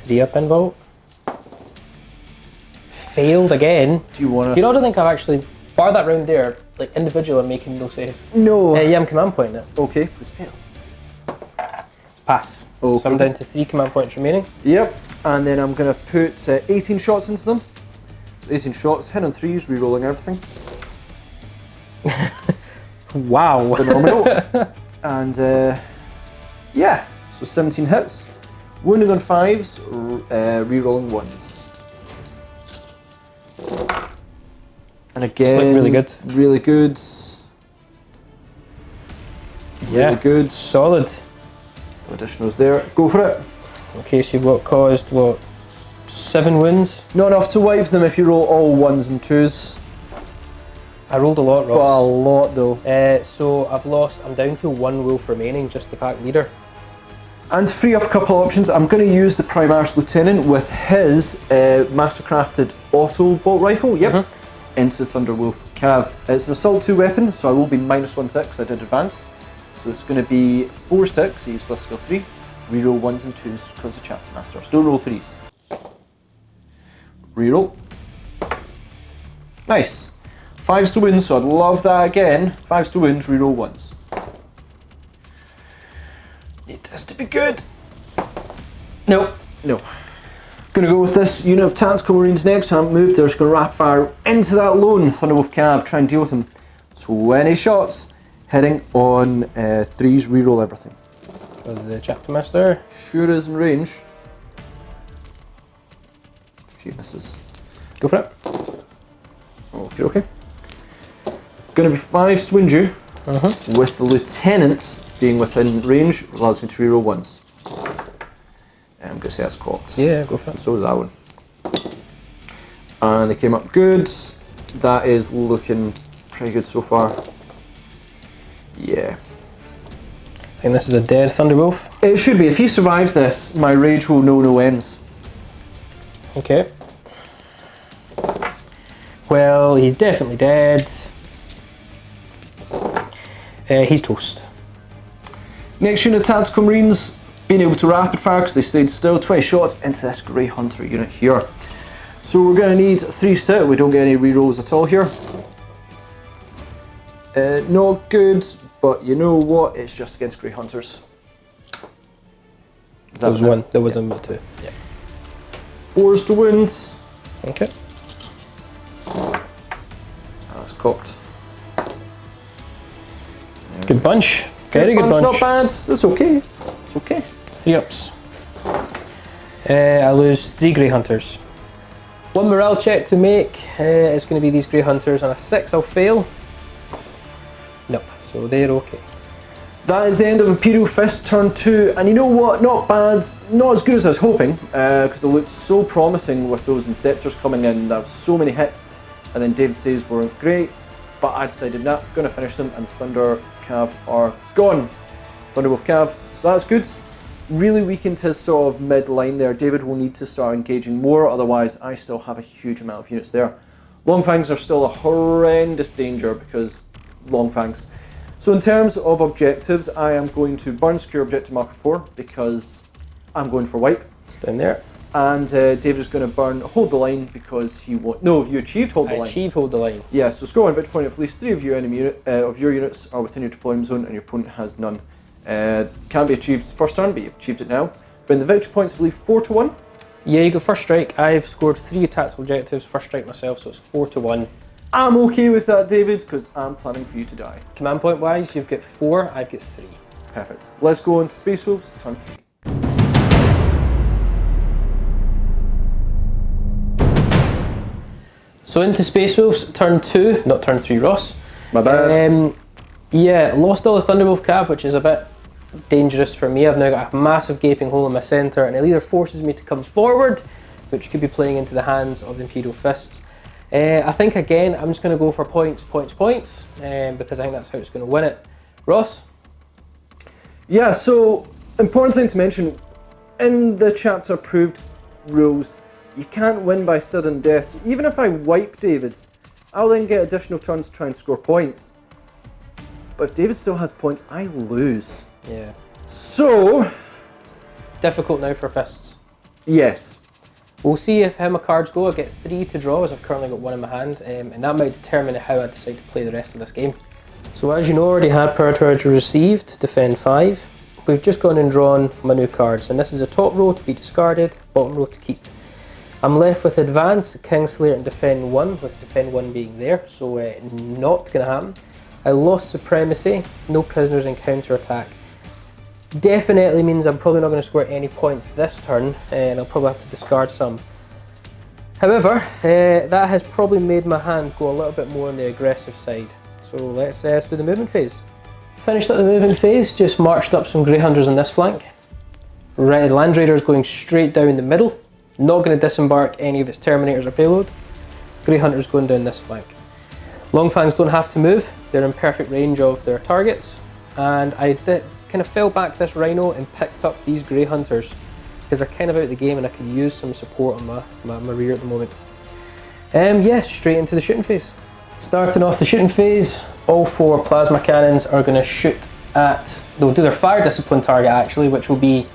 3 up invul. Failed again. Do you want Do you know, I don't think I've actually, bar that round there, like individual, I'm making no saves. No. Yeah, I'm command pointing it. Okay, please fail. It's pass. Okay. So I'm down to 3 command points remaining. Yep, and then I'm going to put 18 shots into them. 18 shots, hit on 3s, rerolling everything. Wow. Phenomenal. And yeah, so 17 hits. Wounding on 5s, rerolling 1s. And again, like really good. Really good. Yeah. Really good. Solid. Additionals there. Go for it. Okay, so you've got caused, what, 7 wounds? Not enough to wipe them if you roll all 1s and 2s. I rolled a lot, But a Ross. lot though. So I'm down to 1 wolf remaining, just the pack leader. And to free up a couple of options, I'm going to use the Primaris Lieutenant with his mastercrafted auto bolt rifle, into the Thunderwolf Cav. It's an assault 2 weapon, so I will be -1 tick because I did advance. So it's going to be 4 ticks, so use plus skill 3, reroll 1s and 2s because of Chapter Master. So don't roll 3s. Reroll. Nice. 5s to win, so I'd love that again. 5s to win, reroll 1s. Need this to be good. No. Gonna go with this unit of Tactical Marines next. Haven't moved, they're just gonna rapid fire into that lone Thunderwolf Cav, try and deal with him. 20 shots, hitting on 3s, reroll everything. For the Chapter Master. Sure is in range. A few misses. Go for it. Okay. Gonna be 5s to win you, with the Lieutenant being within range, allows me to reroll 1s. I'm going to say that's cocked. Yeah, go for it. And so is that one. And they came up good. That is looking pretty good so far. Yeah. I think this is a dead Thunderwolf. It should be. If he survives this, my rage will know no ends. Okay. Well, he's definitely dead. He's toast. Next unit, Tactical Marines, being able to rapid fire because they stayed still. 20 shots into this Grey Hunter unit here. So we're going to need 3 sit. We don't get any rerolls at all here. Not good, but you know what? It's just against Grey Hunters. There was one. There was a 2. Yeah. 4s to wound. Okay. That's cocked. Good bunch. Very good bunch. Not bad. It's okay. It's okay. 3 ups. I lose 3 Grey Hunters. 1 morale check to make. It's going to be these Grey Hunters. On a 6, I'll fail. Nope. So they're okay. That is the end of Imperial Fists turn 2, and you know what? Not bad. Not as good as I was hoping, because it looked so promising with those Inceptors coming in. There were so many hits, and then David says weren't great. But I decided not going to finish them, and Thunder Cav are gone. Thunderwolf Cav, so that's good. really weakened his sort of mid-line there. David will need to start engaging more, otherwise I still have a huge amount of units there. Longfangs are still a horrendous danger because Longfangs. So in terms of objectives, I am going to burn secure objective marker 4 because I'm going for wipe. It's down there. And David is going to burn hold the line because he won't. No, you achieved hold the line. Achieve hold the line. Yeah, so score 1 victory point if at least 3 of your of your units are within your deployment zone and your opponent has none. Can be achieved first turn, but you've achieved it now. But in the victory points, I believe 4-1. Yeah, you go first strike. I've scored 3 tactical objectives, first strike myself, so it's 4-1. I'm okay with that, David, because I'm planning for you to die. Command point wise, you've got 4, I've got 3. Perfect. Let's go on to Space Wolves, turn 3. So into Space Wolves, turn 2, not turn 3, Ross. My bad. Yeah, lost all the Thunderwolf cav, which is a bit dangerous for me. I've now got a massive gaping hole in my centre, and it either forces me to come forward, which could be playing into the hands of the Imperial Fists. I think again, I'm just going to go for points, because I think that's how it's going to win it. Ross? Yeah, so important thing to mention, in the chapter approved rules, you can't win by sudden death. So even if I wipe David's, I'll then get additional turns to try and score points. But if David still has points, I lose. Yeah. So... difficult now for Fists. Yes. We'll see if how my cards go. I get 3 to draw, as I've currently got 1 in my hand, and that might determine how I decide to play the rest of this game. So as you know, already had power to received, defend 5. We've just gone and drawn my new cards, and this is a top row to be discarded, bottom row to keep. I'm left with advance, Kingslayer and defend 1, with defend 1 being there, so not going to happen. I lost supremacy, no prisoners in counter attack. Definitely means I'm probably not going to score any points this turn, and I'll probably have to discard some. However, that has probably made my hand go a little bit more on the aggressive side. So let's do the movement phase. Finished up the movement phase, just marched up some Grey Hunters on this flank. Red Land Raiders going straight down the middle, not going to disembark any of its Terminators or payload. Grey Hunters going down this flank. Longfangs don't have to move, they're in perfect range of their targets, and I kind of fell back this Rhino and picked up these Grey Hunters because they're kind of out of the game and I could use some support on my rear at the moment. Yeah, straight into the shooting phase. Starting off the shooting phase, all 4 plasma cannons are going to shoot at, they'll do their fire discipline target actually, which will be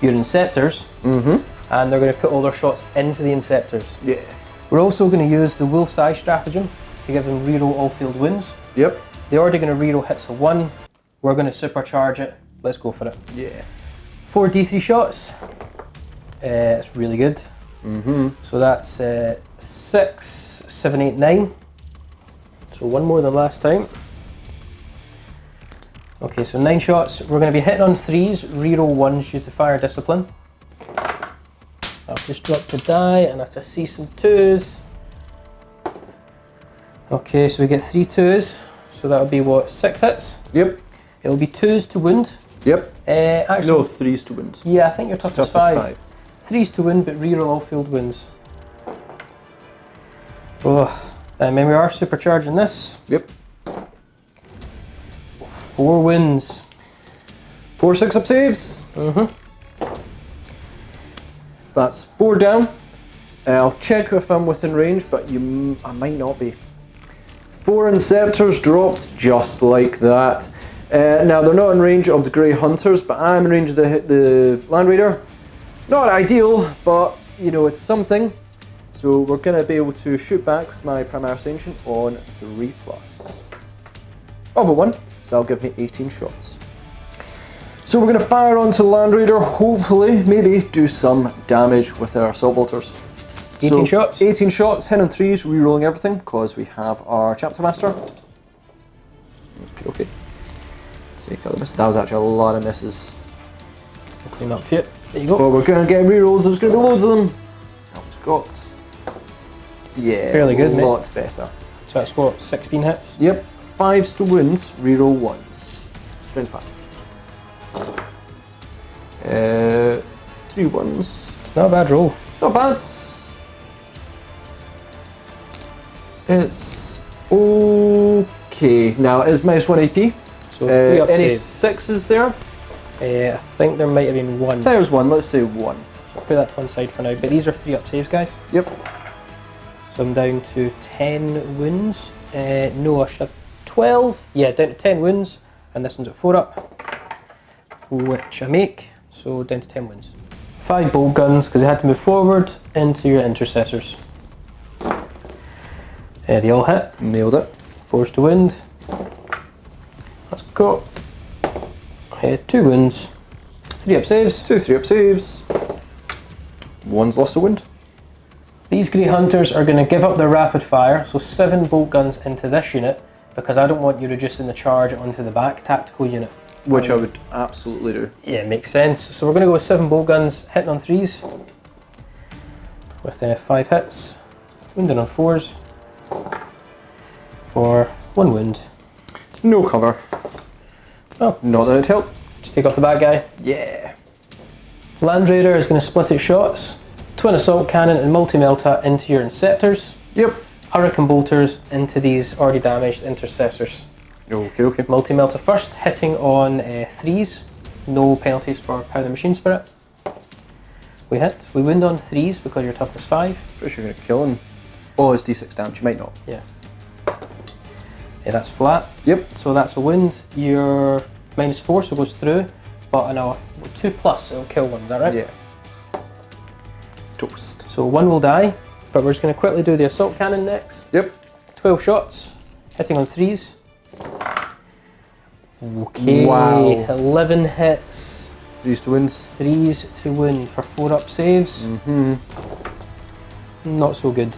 your Inceptors, and they're going to put all their shots into the Inceptors. Yeah. We're also going to use the Wolf's Eye stratagem to give them reroll all field wounds. Yep. They're already going to reroll hits of 1. We're going to supercharge it. Let's go for it. Yeah. 4 D3 shots. It's really good. So that's 6, 7, 8, 9. So 1 more than last time. Okay, so 9 shots. We're going to be hitting on 3s, reroll 1s due to fire discipline. I'll just drop the die and I just see some 2s. Okay, so we get 3 2s. So that'll be what, 6 hits? Yep. It'll be 2s to wound. Yep. Actually, no, 3s to wound. Yeah, I think your tough is 5. 3s to wound, but reroll all field wounds. Oh, and then we are supercharging this. Yep. 4 wins. 4 6-up saves. That's 4 down. I'll check if I'm within range, but I might not be. 4 Inceptors dropped just like that. Now they're not in range of the Grey Hunters, but I'm in range of the Land Raider. Not ideal, but you know, it's something. So we're going to be able to shoot back with my Primaris Ancient on 3+. Oh, but 1, so that'll give me 18 shots. So we're going to fire onto the Land Raider, hopefully, maybe do some damage with our Assault Bolters. 18 shots? 18 shots, hitting on 3s, re-rolling everything, because we have our Chapter Master. Okay. Take out the miss. That was actually a lot of misses. I'll clean up for you. There you go. Well, we're going to get re-rolls, there's going to be loads of them. That was got. Yeah, fairly good, mate. Lots better. So that's what, 16 hits? Yep. 5s to wounds, re-roll 1s. Strength 5. 3 1s. It's not a bad roll. Not bad. It's okay. Now, is -1 AP. So 3 up any saves. 6s there? I think there might have been one. There's one, let's say one. So I'll put that to one side for now. But these are 3-up saves, guys. Yep. So I'm down to 10 wounds. No, I should have 12. Yeah, down to 10 wounds. And this one's at 4-up, which I make. So down to 10 wounds. 5 bolt guns, because they had to move forward into your intercessors. They all hit. Nailed it. Force to wound. Let's go. 2 wounds. 3-up saves. 2 3-up saves. One's lost a wound. These Grey Hunters are going to give up their rapid fire, so 7 bolt guns into this unit, because I don't want you reducing the charge onto the back tactical unit. Which I would absolutely do. Yeah, makes sense. So we're going to go with 7 bolt guns, hitting on 3s, with 5 hits, wounding on 4s, for 1 wound. No cover. Oh. Not that it'd help. Just take off the bad guy. Yeah. Land Raider is going to split its shots, Twin Assault Cannon and Multi-Melta into your Inceptors. Yep. Hurricane Bolters into these already damaged Intercessors. Okay, okay. Multi-Melta first, hitting on 3s. No penalties for Power the Machine Spirit. We hit. We wound on 3s because you're toughness 5. Pretty sure you're going to kill him. Oh, it's d6 damage. You might not. Yeah. Yeah, that's flat. Yep. So that's a wound. Your -4, so it goes through. But I know 2+, it'll kill one. Is that right? Yeah. Toast. So 1 will die, but we're just going to quickly do the Assault Cannon next. Yep. 12 shots, hitting on 3s. Okay. Wow. 11 hits. 3s to wins. 3s to win for 4-up saves. Not so good.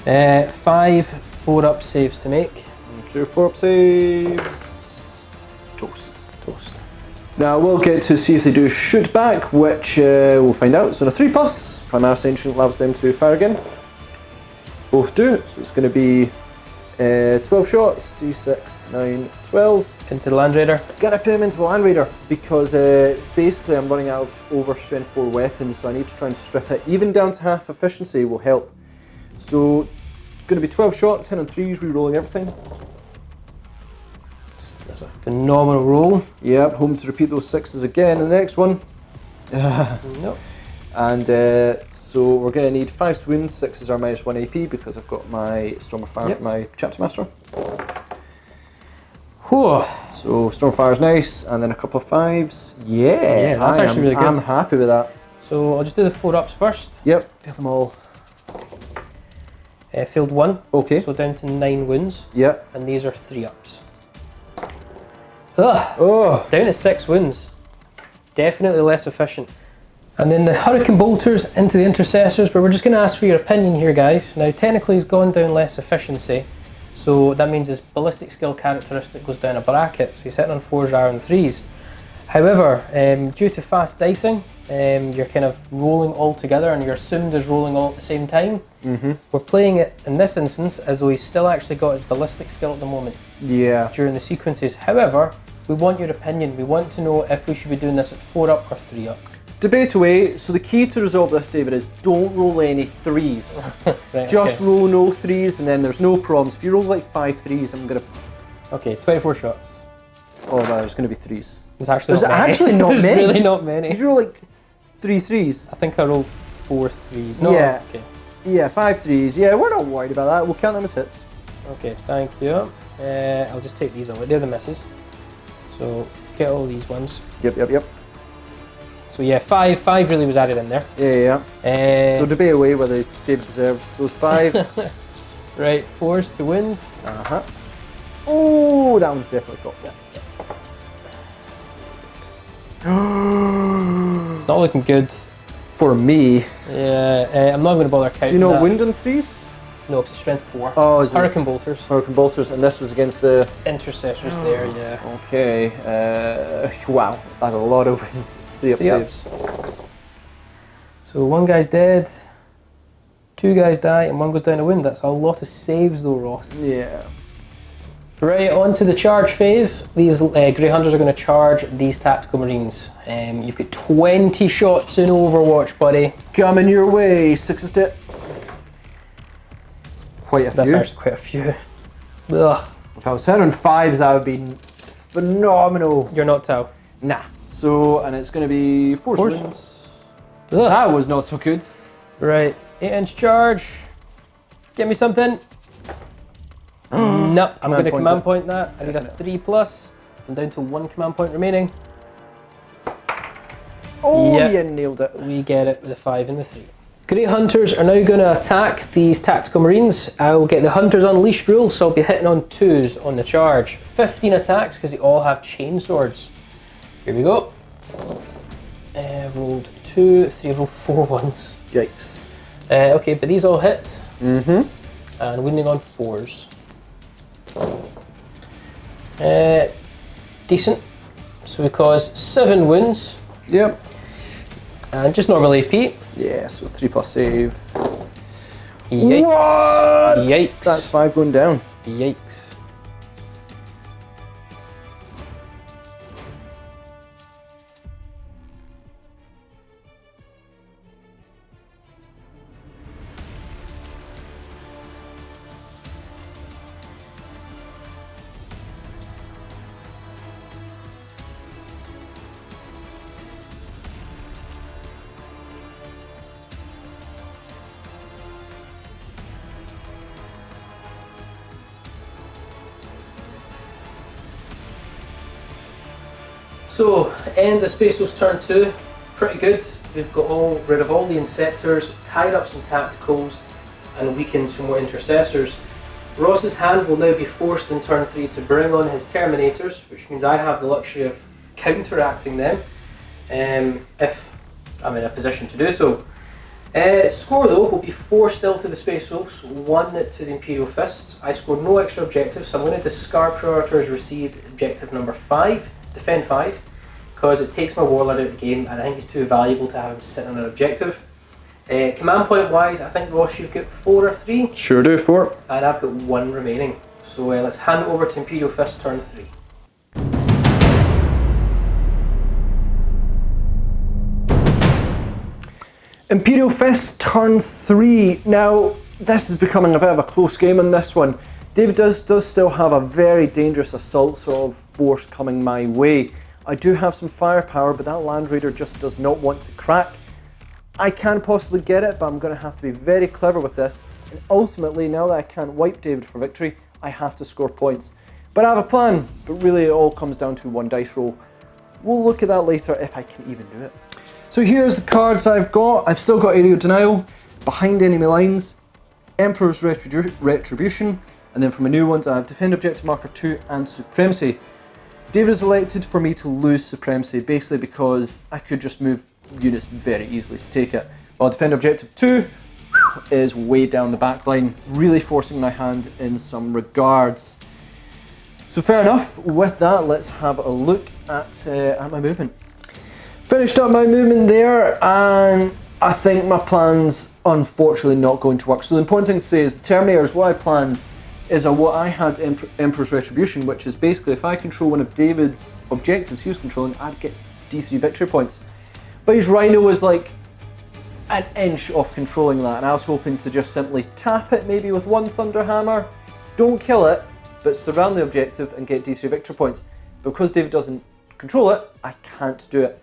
5 4-up saves to make. Okay, 4-up saves. Toast. Toast. Now we'll get to see if they do shoot back, which we'll find out. So on a 3+, Primaris Ancient allows them to fire again. Both do, so it's going to be 12 shots, 3, 6, 9, 12. Into the Land Raider. Gotta put him into the Land Raider because basically I'm running out of over strength 4 weapons, so I need to try and strip it. Even down to half efficiency will help. So, gonna be 12 shots, hit on 3s, re-rolling everything. That's a phenomenal roll. Yep, home to repeat those 6s again in the next one. Nope. And so we're going to need 5 to win, 6s are -1 AP because I've got my Storm of Fire for my Chapter Master. Whew. So Storm of Fire is nice, and then a couple of 5s. Yeah, that's actually really good. I'm happy with that. So I'll just do the 4-ups first. Yep, fail them all. Failed 1. Okay. So down to 9 wounds. Yep. And these are 3-ups. Ugh. Oh. Down to 6 wounds. Definitely less efficient. And then the Hurricane Bolters into the Intercessors, but we're just going to ask for your opinion here, guys. Now, technically he's gone down less efficiency, so that means his ballistic skill characteristic goes down a bracket, so he's hitting on 4s rather than 3s. However, due to fast dicing, you're kind of rolling all together and you're assumed as rolling all at the same time. We're playing it in this instance as though he's still actually got his ballistic skill at the moment during the sequences. However, we want your opinion. We want to know if we should be doing this at 4-up or 3-up. Debate away. So the key to resolve this, David, is don't roll any 3s. Right, Just okay. roll no 3s and then there's no problems. If you roll like 5 3s, I'm going to... Okay, 24 shots. Oh, no, there's going to be 3s. There's actually There's not many. actually not There's many. really not many. Did you roll like 3 3s? I think I rolled 4 3s. No, Yeah. Okay. Yeah, 5 3s. Yeah, we're not worried about that. We'll count them as hits. Okay, thank you. I'll just take these away. They're the misses. So get all these ones. Yep. So yeah, 5 really was added in there. Yeah. So debate away whether David deserves those 5. Right, 4s to win. Oh, that one's definitely got that. It's not looking good. For me. Yeah, I'm not going to bother counting Do you know that. wind on 3s? No, it's strength 4. Oh, It's is it? Hurricane Bolters. Hurricane Bolters, and this was against the... Intercessors there, yeah. Okay, wow, that's a lot of wins. 3-up saves. So 1 guy's dead, 2 guys die, and 1 goes down to wind. That's a lot of saves though, Ross. Yeah. Right, on to the charge phase. These Grey Hunters are going to charge these Tactical Marines. You've got 20 shots in Overwatch, buddy. Coming your way, 6 to... It's quite a few. That's actually quite a few. Ugh. If I was hitting on 5s, that would be phenomenal. You're not Tau. Nah. So, and it's going to be force Force. wounds. Ugh. That was not so good. Right, 8-inch charge. Get me something. Nope, I'm going to command point that. I need a 3+. I'm down to 1 command point remaining. Oh, Yep. you nailed it. We get it with a 5 and the 3. Great Hunters are now going to attack these Tactical Marines. I will get the Hunters Unleashed rule, so I'll be hitting on 2s on the charge. 15 attacks because they all have chain swords. Here we go. I've rolled 2, 3, I've rolled 4 ones. Yikes. Okay, but these all hit. Mm-hmm. And wounding on 4s. Decent. So we cause 7 wounds. Yep. And just normal AP. Yeah, so 3+ save. Yikes. What? Yikes. That's 5 going down. Yikes. So, end of Space Wolves turn 2, pretty good. We've got rid of all the Inceptors, tied up some Tacticals, and weakened some more Intercessors. Ross's hand will now be forced in turn 3 to bring on his Terminators, which means I have the luxury of counteracting them, if I'm in a position to do so. Score though will be 4 still to the Space Wolves, 1 to the Imperial Fists. I scored no extra objectives, so I'm going to discard Predators received objective number 5, defend 5, because it takes my Warlord out of the game and I think he's too valuable to have him sitting on an objective. Command point wise, I think Ross, you've got 4 or 3? Sure do, 4. And I've got 1 remaining. So let's hand it over to Imperial Fist turn 3. Imperial Fists turn 3. Now, this is becoming a bit of a close game in this one. David does still have a very dangerous assault sort of force coming my way. I do have some firepower, but that Land Raider just does not want to crack. I can possibly get it, but I'm going to have to be very clever with this. And ultimately, now that I can't wipe David for victory, I have to score points. But I have a plan, but really it all comes down to 1 dice roll. We'll look at that later if I can even do it. So here's the cards I've got. I've still got Aerial Denial, Behind Enemy Lines, Emperor's Retribution, and then for my new ones I have Defend Objective Marker 2 and Supremacy. David has elected for me to lose Supremacy, basically because I could just move units very easily to take it. While Defend Objective 2 is way down the back line, really forcing my hand in some regards. So fair enough, with that let's have a look at my movement. Finished up my movement there, and I think my plan's unfortunately not going to work. So the important thing to say is the Terminators, what I planned is what I had Emperor's Retribution, which is basically if I control one of David's objectives he was controlling, I'd get D3 victory points. But his Rhino was like an inch off controlling that, and I was hoping to just simply tap it maybe with 1 Thunder Hammer, don't kill it, but surround the objective and get D3 victory points. Because David doesn't control it, I can't do it.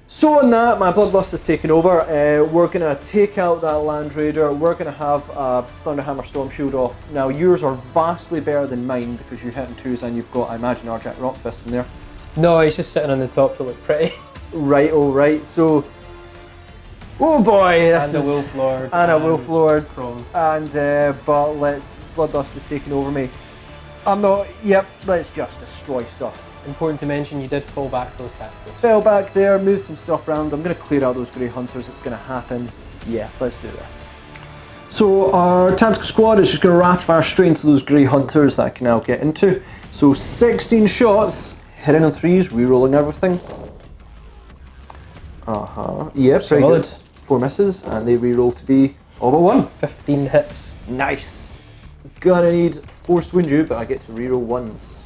So on that, my Bloodlust has taken over. We're going to take out that Land Raider. We're going to have a Thunderhammer Storm Shield off. Now yours are vastly better than mine because you're hitting 2s and you've got, I imagine, Arjac Rockfist in there. No, he's just sitting on the top to look pretty. Right, alright, so... Oh boy! This And a Wolf Lord. And a Wolf Lord. Chrome. And, but Bloodlust has taken over me. I'm not... Yep, let's just destroy stuff. Important to mention, you did fall back those tacticals. Fell back there, moved some stuff around. I'm going to clear out those Grey Hunters. It's going to happen. Yeah, let's do this. So our tactical squad is just going to rapid fire straight into those Grey Hunters that I can now get into. So 16 shots, hitting on 3s, re-rolling everything. Yep, very Solid. good. 4 misses, and they re-roll to be all but 1. 15 hits. Nice. Gonna need Force to Wound you, but I get to re-roll 1s.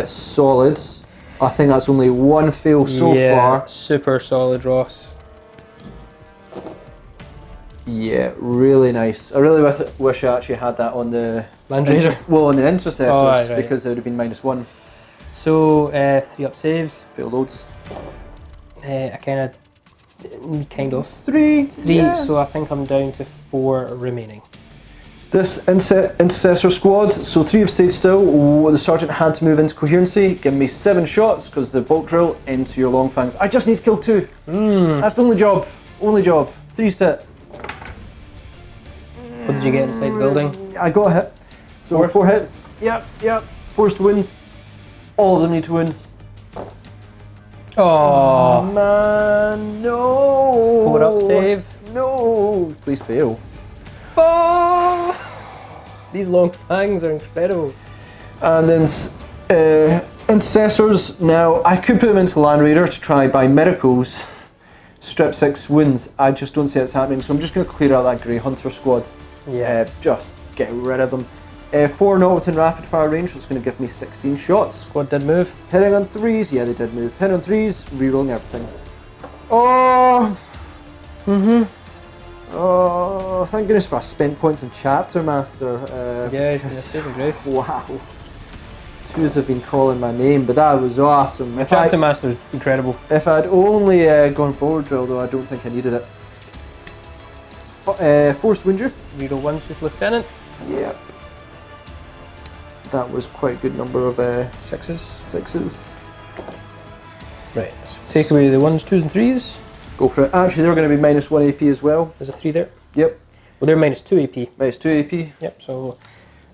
Solid. I think that's only 1 fail so far. Super solid, Ross. Yeah, really nice. I really wish I actually had that on the Land Raider. on the intercessors, Oh, right. because it would have been -1. So 3 up saves. Fail loads. I kind of 3. 3. Yeah. So I think I'm down to 4 remaining. This intercessor squad, so 3 have stayed still. Oh, the sergeant had to move into coherency, give me 7 shots because the bolt drill into your long fangs. I just need to kill 2. That's the only job. Only job. 3's to hit. What did you get inside the building? I got a hit. So 4 hits. Yep. 4's to wins. All of them need to wins. Oh man, no. 4 up save. No. Please fail. Oh! These long fangs are incredible. And then intercessors. Now I could put them into Land Raider to try by miracles. Strip 6 wins. I just don't see it's happening, so I'm just going to clear out that Grey Hunter squad. Yeah. Just get rid of them. 4 not within rapid fire range, so it's going to give me 16 shots. Squad did move. Hitting on 3s, yeah, they did move. Hitting on 3s, rerolling everything. Oh! Oh, thank goodness for spent points in Chapter Master. Yeah, he's been a saving grace. Wow. 2s have been calling my name, but that was awesome. Chapter Master's incredible. If I'd only gone forward drill, though, I don't think I needed it. Forced Wind you. Reroll 1's with Lieutenant. Yep. That was quite a good number of 6s. 6s. Right, so take away the 1s, 2s and 3s. Go for it. Actually, they're going to be -1 AP as well. There's a 3 there. Yep. Well, they're -2 AP. -2 AP. Yep, so...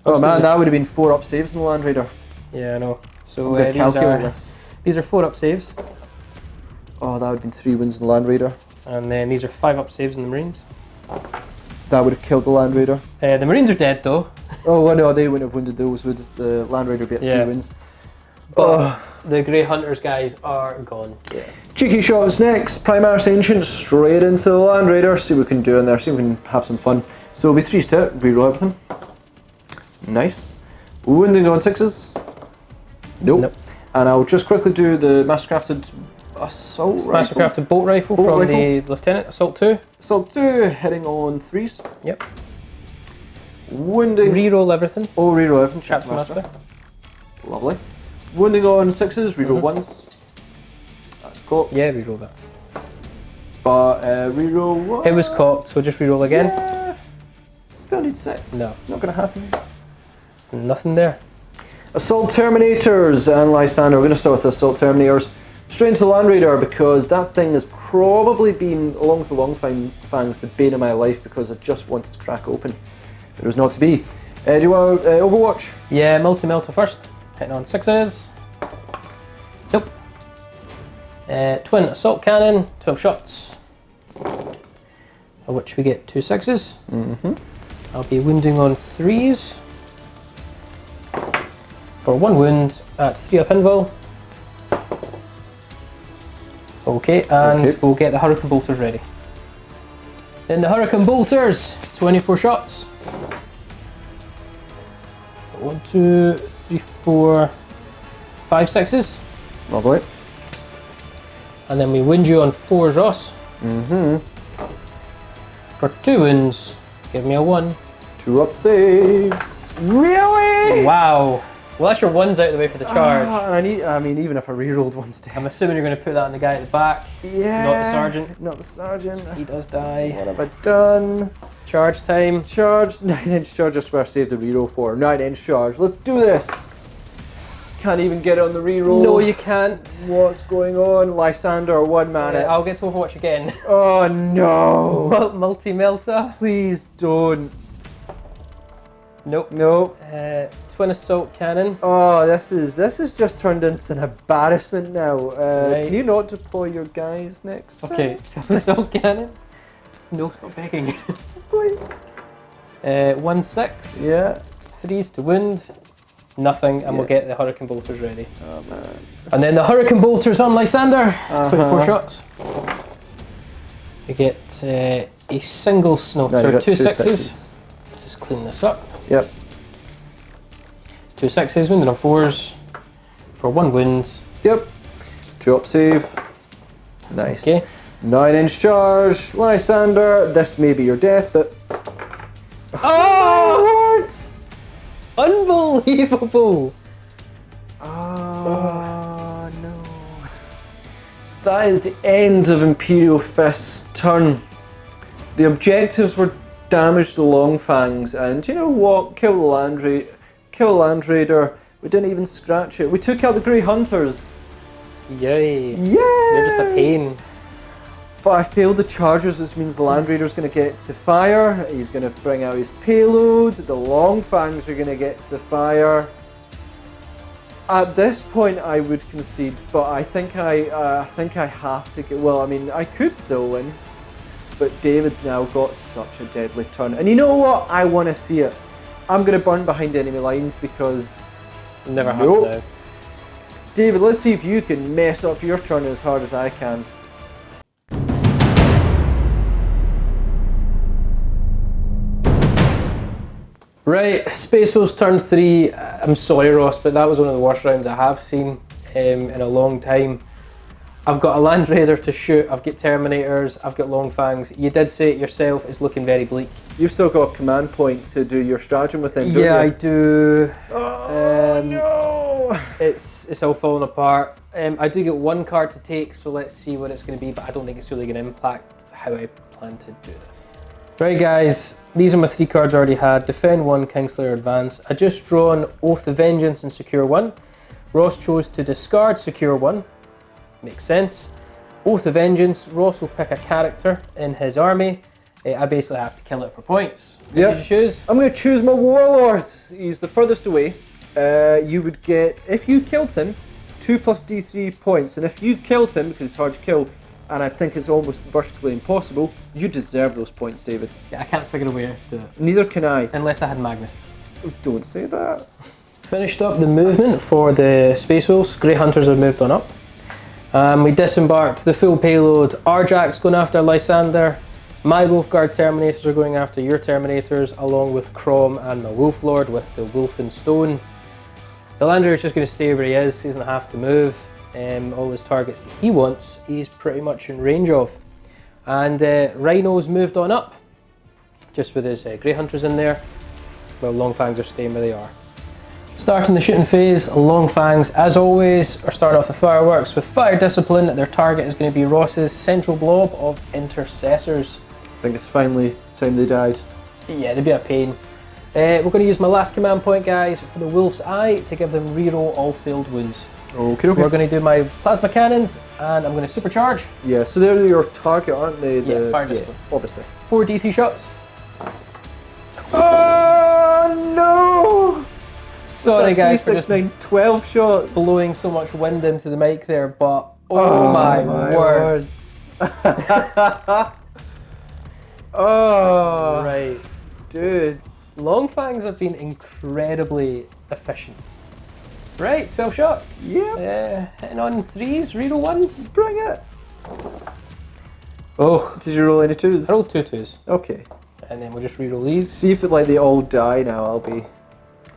Oh man, that would have been 4 up saves in the Land Raider. Yeah, I know. So I'm going to calculate this. These are 4 up saves. Oh, that would have been 3 wins in the Land Raider. And then these are 5 up saves in the Marines. That would have killed the Land Raider. The Marines are dead though. Oh, well, no, they wouldn't have wounded those. Would the Land Raider be at 3 wins? But the Grey Hunters guys are gone. Yeah. Cheeky shots next. Primaris Ancient straight into the Land Raider. See what we can do in there. See if we can have some fun. So it'll be 3s to hit. Reroll everything. Nice. Wounding on 6s. Nope. And I'll just quickly do the Mastercrafted Assault Rifle. Mastercrafted Bolt Rifle from the Lieutenant. Assault 2. Assault 2, hitting on 3s. Yep. Wounding. Reroll everything. Oh, reroll everything. Chapter Master. Lovely. Wounding on 6s, reroll 1s. That's cocked. Yeah, reroll that. But reroll what? It was cocked, so just reroll again. Yeah. Still need 6. No. Not going to happen. Nothing there. Assault Terminators and Lysander. We're going to start with the Assault Terminators. Straight into the Land Raider, because that thing has probably been, along with the Long Fangs, the bane of my life, because I just wanted to crack open. It was not to be. Do you want Overwatch? Yeah, multi-melter first. Hitting on 6s. Nope. Twin Assault Cannon, 12 shots. Of which we get 2 6s. I'll be wounding on 3s. For 1 wound at 3 up invul. Okay, and we'll get the Hurricane Bolters ready. Then the Hurricane Bolters, 24 shots. 1, 2, 3, 4, 5 6s. Lovely. And then we wound you on 4s, Ross. For 2 wounds, give me a 1. 2 up saves. Really? Wow. Well, that's your 1s out of the way for the charge. I mean, even if I rerolled 1 stage. I'm assuming you're going to put that on the guy at the back. Yeah. Not the sergeant. Not the sergeant. He does die. What have I done? Charge time. Charge. 9-inch charge. That's where I saved the reroll for. 9-inch charge. Let's do this. Can't even get it on the reroll. No, you can't. What's going on? Lysander, 1 man. I'll get to Overwatch again. Oh no. Multi-melter. Please don't. Nope. Nope. Twin Assault Cannon. Oh, this is just turned into an embarrassment now. Right. Can you not deploy your guys next? Okay, Twin Assault Cannons. No, stop begging. Please. 1 6. Yeah. 3s to wound. Nothing, and we'll get the Hurricane Bolters ready. Oh man. And then the Hurricane Bolters on Lysander. 24 shots. You get a single snow, No, sorry, you got 2 2 6s. Just clean this up. Yep. 2 6s, wounded on 4s. For 1 wound. Yep. 2 up save. Nice. Okay. 9-inch charge, Lysander. This may be your death, but Oh! Unbelievable! oh no! So that is the end of Imperial Fist's turn. The objectives were damage the Long Fangs, and you know what? Kill the Land Raider. We didn't even scratch it. We took out the Grey Hunters. Yay! Yay! You're just a pain. But I failed the chargers, which means the Land Raider's going to get to fire. He's going to bring out his payload. The Long Fangs are going to get to fire. At this point, I would concede, but I think I have to get. Well, I mean, I could still win, but David's now got such a deadly turn. And you know what? I want to see it. I'm going to burn behind enemy lines because Never nope. have now. David, let's see if you can mess up your turn as hard as I can. Right, Space Wolves turn 3. I'm sorry, Ross, but that was one of the worst rounds I have seen in a long time. I've got a Land Raider to shoot, I've got Terminators, I've got Long Fangs. You did say it yourself, it's looking very bleak. You've still got a command point to do your stratagem with them, don't you? Yeah, I do. Oh, no! It's all falling apart. I do get one card to take, so let's see what it's going to be, but I don't think it's really going to impact how I plan to do this. Right guys, these are my 3 cards I already had. Defend 1, Kingslayer Advance. I just drawn Oath of Vengeance and Secure 1. Ross chose to discard Secure 1. Makes sense. Oath of Vengeance, Ross will pick a character in his army. I basically have to kill it for points. Yep. What did you choose? I'm going to choose my Warlord. He's the furthest away. You would get, if you killed him, 2 plus D3 points. And if you killed him, because it's hard to kill, and I think it's almost vertically impossible, you deserve those points, David. Yeah, I can't figure a way to do it. Neither can I. Unless I had Magnus. Don't say that. Finished up the movement for the Space Wolves. Grey Hunters have moved on up. We disembarked the full payload. Arjac's going after Lysander. My Wolfguard Terminators are going after your Terminators, along with Crom and my Wolflord with the Wolf and Stone. The Lander is just going to stay where he is. He doesn't have to move. All his targets that he wants, he's pretty much in range of. And Rhino's moved on up, just with his Grey Hunters in there, while Long Fangs are staying where they are. Starting the shooting phase, Long Fangs, as always, are starting off the fireworks with Fire Discipline. Their target is going to be Ross's central blob of Intercessors. I think it's finally time they died. Yeah, they'd be a pain. We're going to use my last command point, guys, for the Wolf's Eye to give them reroll all failed wounds. Okay. We're going to do my plasma cannons, and I'm going to supercharge. Yeah, so they're your target, aren't they? Yeah, fire discipline. Obviously. 4 D3 shots. Oh no! Sorry guys for just 12 shots. blowing so much wind into the mic there, but oh my word. Oh, Right. dude. Long Fangs have been incredibly efficient. Right, 12 shots. Yeah. Hitting on 3s, reroll 1s. Bring it. Oh, Did you roll any 2s? I rolled 2 2s. Okay. And then we'll just reroll these. See if they all die now, I'll be...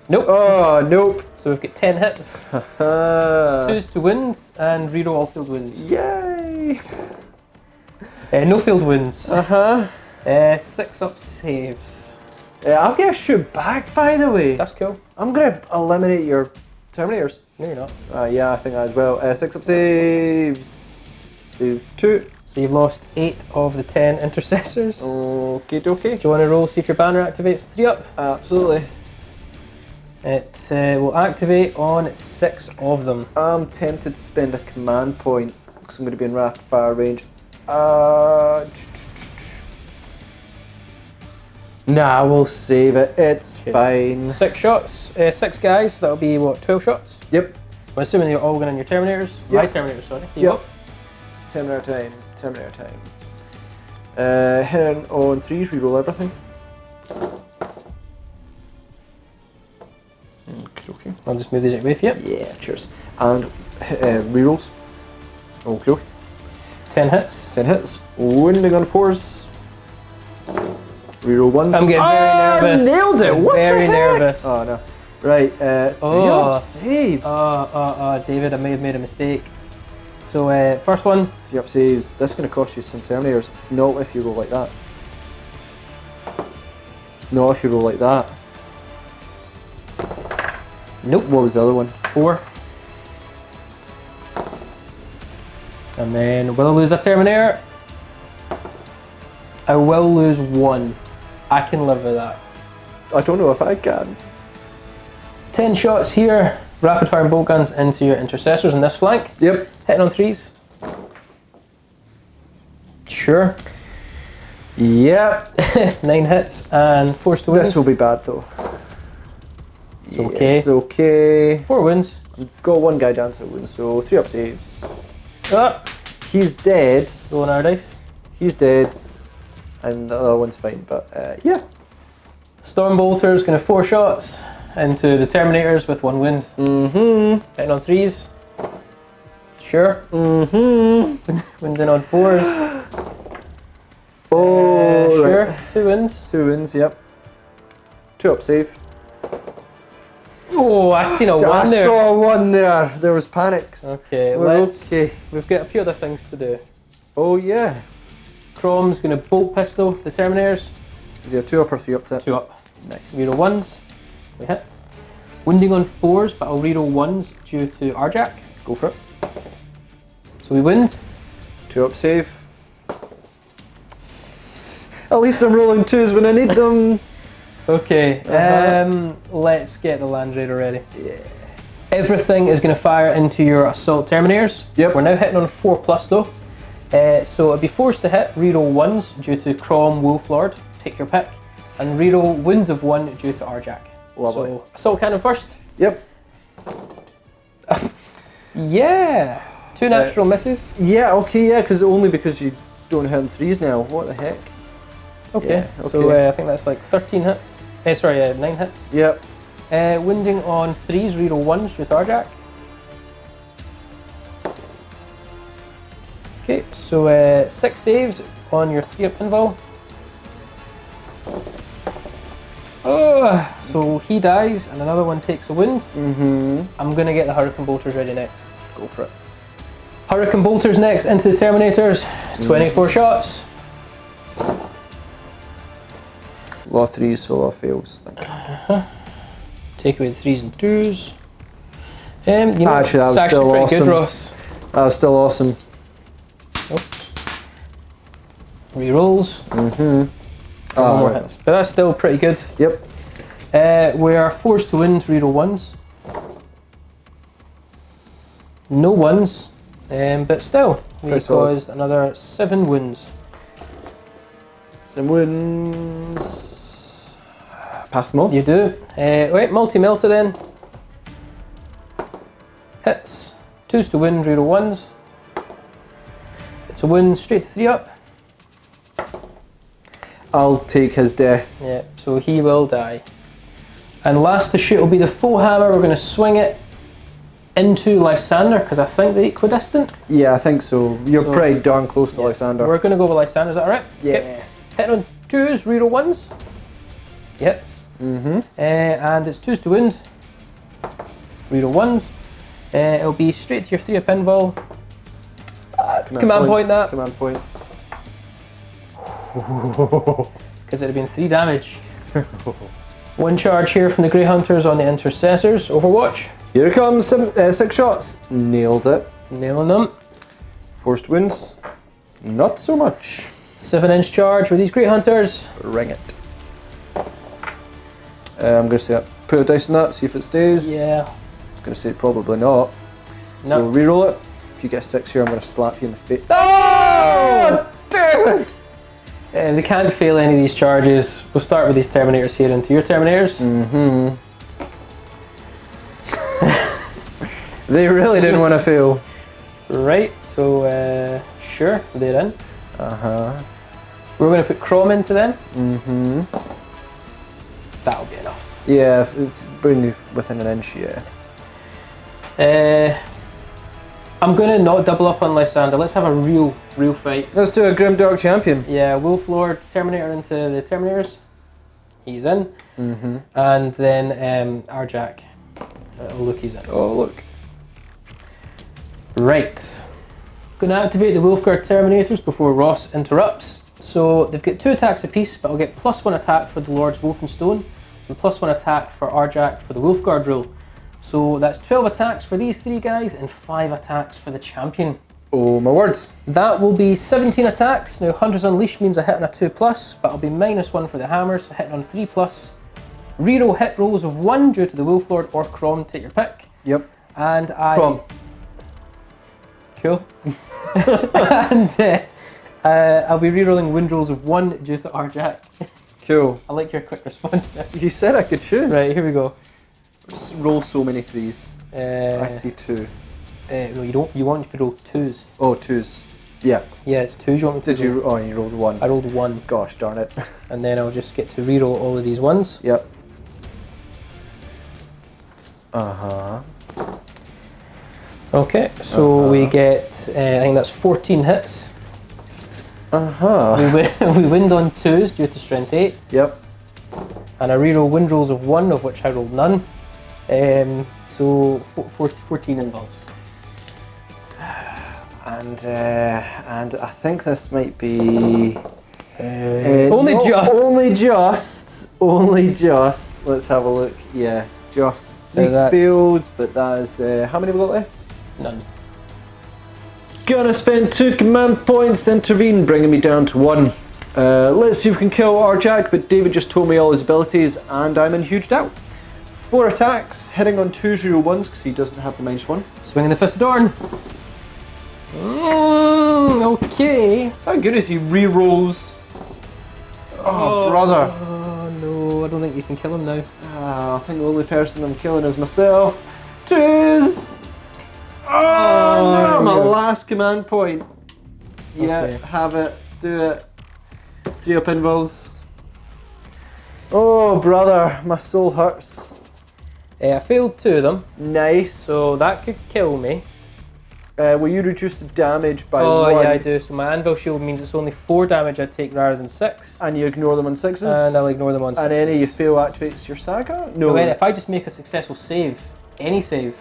Nope. Oh, nope. So we've got 10 hits, 2s to wounds, and reroll all field wounds. Yay. No field wounds. 6 up saves. I'll get a shoot back, by the way. That's cool. I'm going to eliminate your Terminators. No, you're not. Yeah, I think that as well. 6 up saves. Save 2. So you've lost 8 of the 10 intercessors. Okay, dokie. Do you want to roll, see if your banner activates 3 up? Absolutely. It will activate on 6 of them. I'm tempted to spend a command point because I'm going to be in rapid fire range. Nah, we'll save it. It's fine. 6 shots, 6 guys, that'll be what, 12 shots? Yep. I'm assuming you're all going on your Terminators? Yep. My Terminators, sorry. Yep. Terminator time. Terminator time. Hitting on 3s, reroll everything. Okay. I'll just move these away for you. Yeah, cheers. And rerolls. Okay. 10 hits. 10 hits. Wounding on 4s. Reroll 1s. I'm getting very nervous. Nailed it! What Very the heck? nervous. Oh no. Right, 3 up saves. David, I may have made a mistake. So first one. 3 up saves. This is going to cost you some Terminators. Not if you roll like that. Not if you roll like that. Nope. What was the other one? 4. And then will I lose a Terminator? I will lose 1. I can live with that. I don't know if I can. 10 shots here. Rapid fire bolt guns into your intercessors in this flank. Yep. Hitting on 3s. Sure. Yep. 9 hits and forced to win. This will be bad though. It's okay. It's okay. 4 wounds. Got one guy down to wound, so 3 up saves. Ah. He's dead. Rolling our dice. He's dead. And the other one's fine, but yeah. Stormbolter's going to 4 shots into the Terminators with 1 wound. Hitting on 3s. Sure. Winding on 4s. Oh, sure. right. 2 wins. 2 wins, yep. 2 up save. Oh, I seen a 1 I there. saw 1 there. There was panics. Okay, We're let's. okay. We've got a few other things to do. Oh yeah. Crom's going to bolt pistol the Terminators. Is he a 2 up or 3 up tip? 2 up. Nice. Reroll 1s. We hit. Wounding on 4s, but I'll reroll 1s due to Arjac. Go for it. So we wound. 2 up save. At least I'm rolling 2s when I need them. Okay, let's get the Land Raider ready. Yeah. Everything is going to fire into your Assault Terminators. Yep. We're now hitting on 4+ though. So it'll be forced to hit, reroll 1s due to Crom, Wolflord, take your pick, and reroll wounds of 1 due to Arjac. Lovely. So Assault Cannon first. Yep. Yeah. 2 natural misses. Yeah, okay, yeah, only because you don't hit on 3s now. What the heck? Okay, Yeah, so okay. I think that's like 13 hits. 9 hits. Yep. Wounding on 3s, reroll 1s due to Arjac. Okay, so 6 saves on your 3 up invul. Oh, so he dies and another one takes a wound. I'm going to get the Hurricane Bolters ready next. Go for it. Hurricane Bolters next into the Terminators. 24 shots. Law 3s, so law fails. Thank you. Take away the 3s and 2s. You know, Actually, that was it's actually still pretty awesome. good, Ross. That was still awesome. Rerolls. One more hits. But that's still pretty good. Yep. We are forced to win, reroll 1s. No 1s, but still, we Pretty solid. caused another 7 wounds. Some wins. Pass them all. You do. Right, multi-melter then. Hits. 2s to win, reroll 1s. It's a win, straight to 3 up. I'll take his death. Yeah, so he will die. And last to shoot will be the full hammer. We're going to swing it into Lysander because I think they're equidistant. Yeah, I think so. You're So- pretty darn close to Yeah, Lysander. We're going to go with Lysander, is that alright? Yeah. Okay. Hitting on 2s, reroll 1s. Yes. And it's 2s to wound. Reroll 1s. It'll be straight to your 3 up invul. Command point that. Command point. Because it'd have been 3 damage. 1 charge here from the Grey Hunters on the Intercessors. Overwatch. Here it comes. 6 shots. Nailed it. Nailing them. Forced wounds. Not so much. 7-inch charge with these Grey Hunters. Ring it. I'm going to say put a dice on that, see if it stays. Yeah. I'm going to say probably not. No. So reroll it. If you get a 6 here, I'm going to slap you in the face. Oh! Damn it! They can't fail any of these charges. We'll start with these Terminators here into your Terminators. They really didn't want to fail. Right, so sure, they're in. We're going to put Crom into them. That'll be enough. Yeah, it's bring you within an inch, yeah. I'm going to not double up on Lysander. Let's have a real fight. Let's do a Grimdark Champion. Yeah, Wolflord Terminator into the Terminators. He's in. And then Arjac. Look, he's in. Oh, look. Right. Going to activate the Wolfguard Terminators before Ross interrupts. So they've got 2 attacks apiece, but I'll get +1 attack for the Lord's Wolfenstone and +1 attack for Arjac for the Wolfguard rule. So that's 12 attacks for these 3 guys and 5 attacks for the champion. Oh my words. That will be 17 attacks. Now Hunters Unleashed means I hit on a 2+, but I'll be -1 for the hammer, so hitting on 3+. Reroll hit rolls of 1 due to the Wolf Lord or Crom, take your pick. Yep. And Crom. Cool. And I'll be rerolling wind rolls of 1 due to Arjac. Cool. I like your quick response there. You said I could choose. Right, here we go. Roll so many 3s. I see 2. No, you don't. You want to roll 2s. Oh, 2s. Yeah. Yeah, it's 2s you want me to Did you? Oh, you rolled 1. I rolled 1. Gosh darn it. And then I'll just get to reroll all of these ones. Yep. Uh-huh. Okay, so we get, I think that's 14 hits. Uh-huh. We wind on 2s due to strength 8. Yep. And I reroll wind rolls of 1, of which I rolled none. So 14 involves. And I think this might be only no, just. Only just. Let's have a look. Yeah, just 3 fields, but that is how many have we got left? None. Gonna spend 2 command points to intervene, bringing me down to 1. Let's see if we can kill Arjac, but David just told me all his abilities, and I'm in huge doubt. 4 attacks, hitting on 2 0 1s because he doesn't have the -1. Swinging the Fist of Dorn. Okay. How good is he? Rerolls. Oh, brother. Oh no, I don't think you can kill him now. I think the only person I'm killing is myself. 2s. Oh, no, my last command point. Yeah, Okay. have it. Do it. 3 up invulns. Oh, brother, my soul hurts. I failed 2 of them, Nice. so that could kill me. Will you reduce the damage by 1? Oh yeah, I do. So my anvil shield means it's only 4 damage I take rather than 6. And you ignore them on 6s? And I'll ignore them on 6s. And any you fail activates your saga? No. But if I just make a successful save, any save,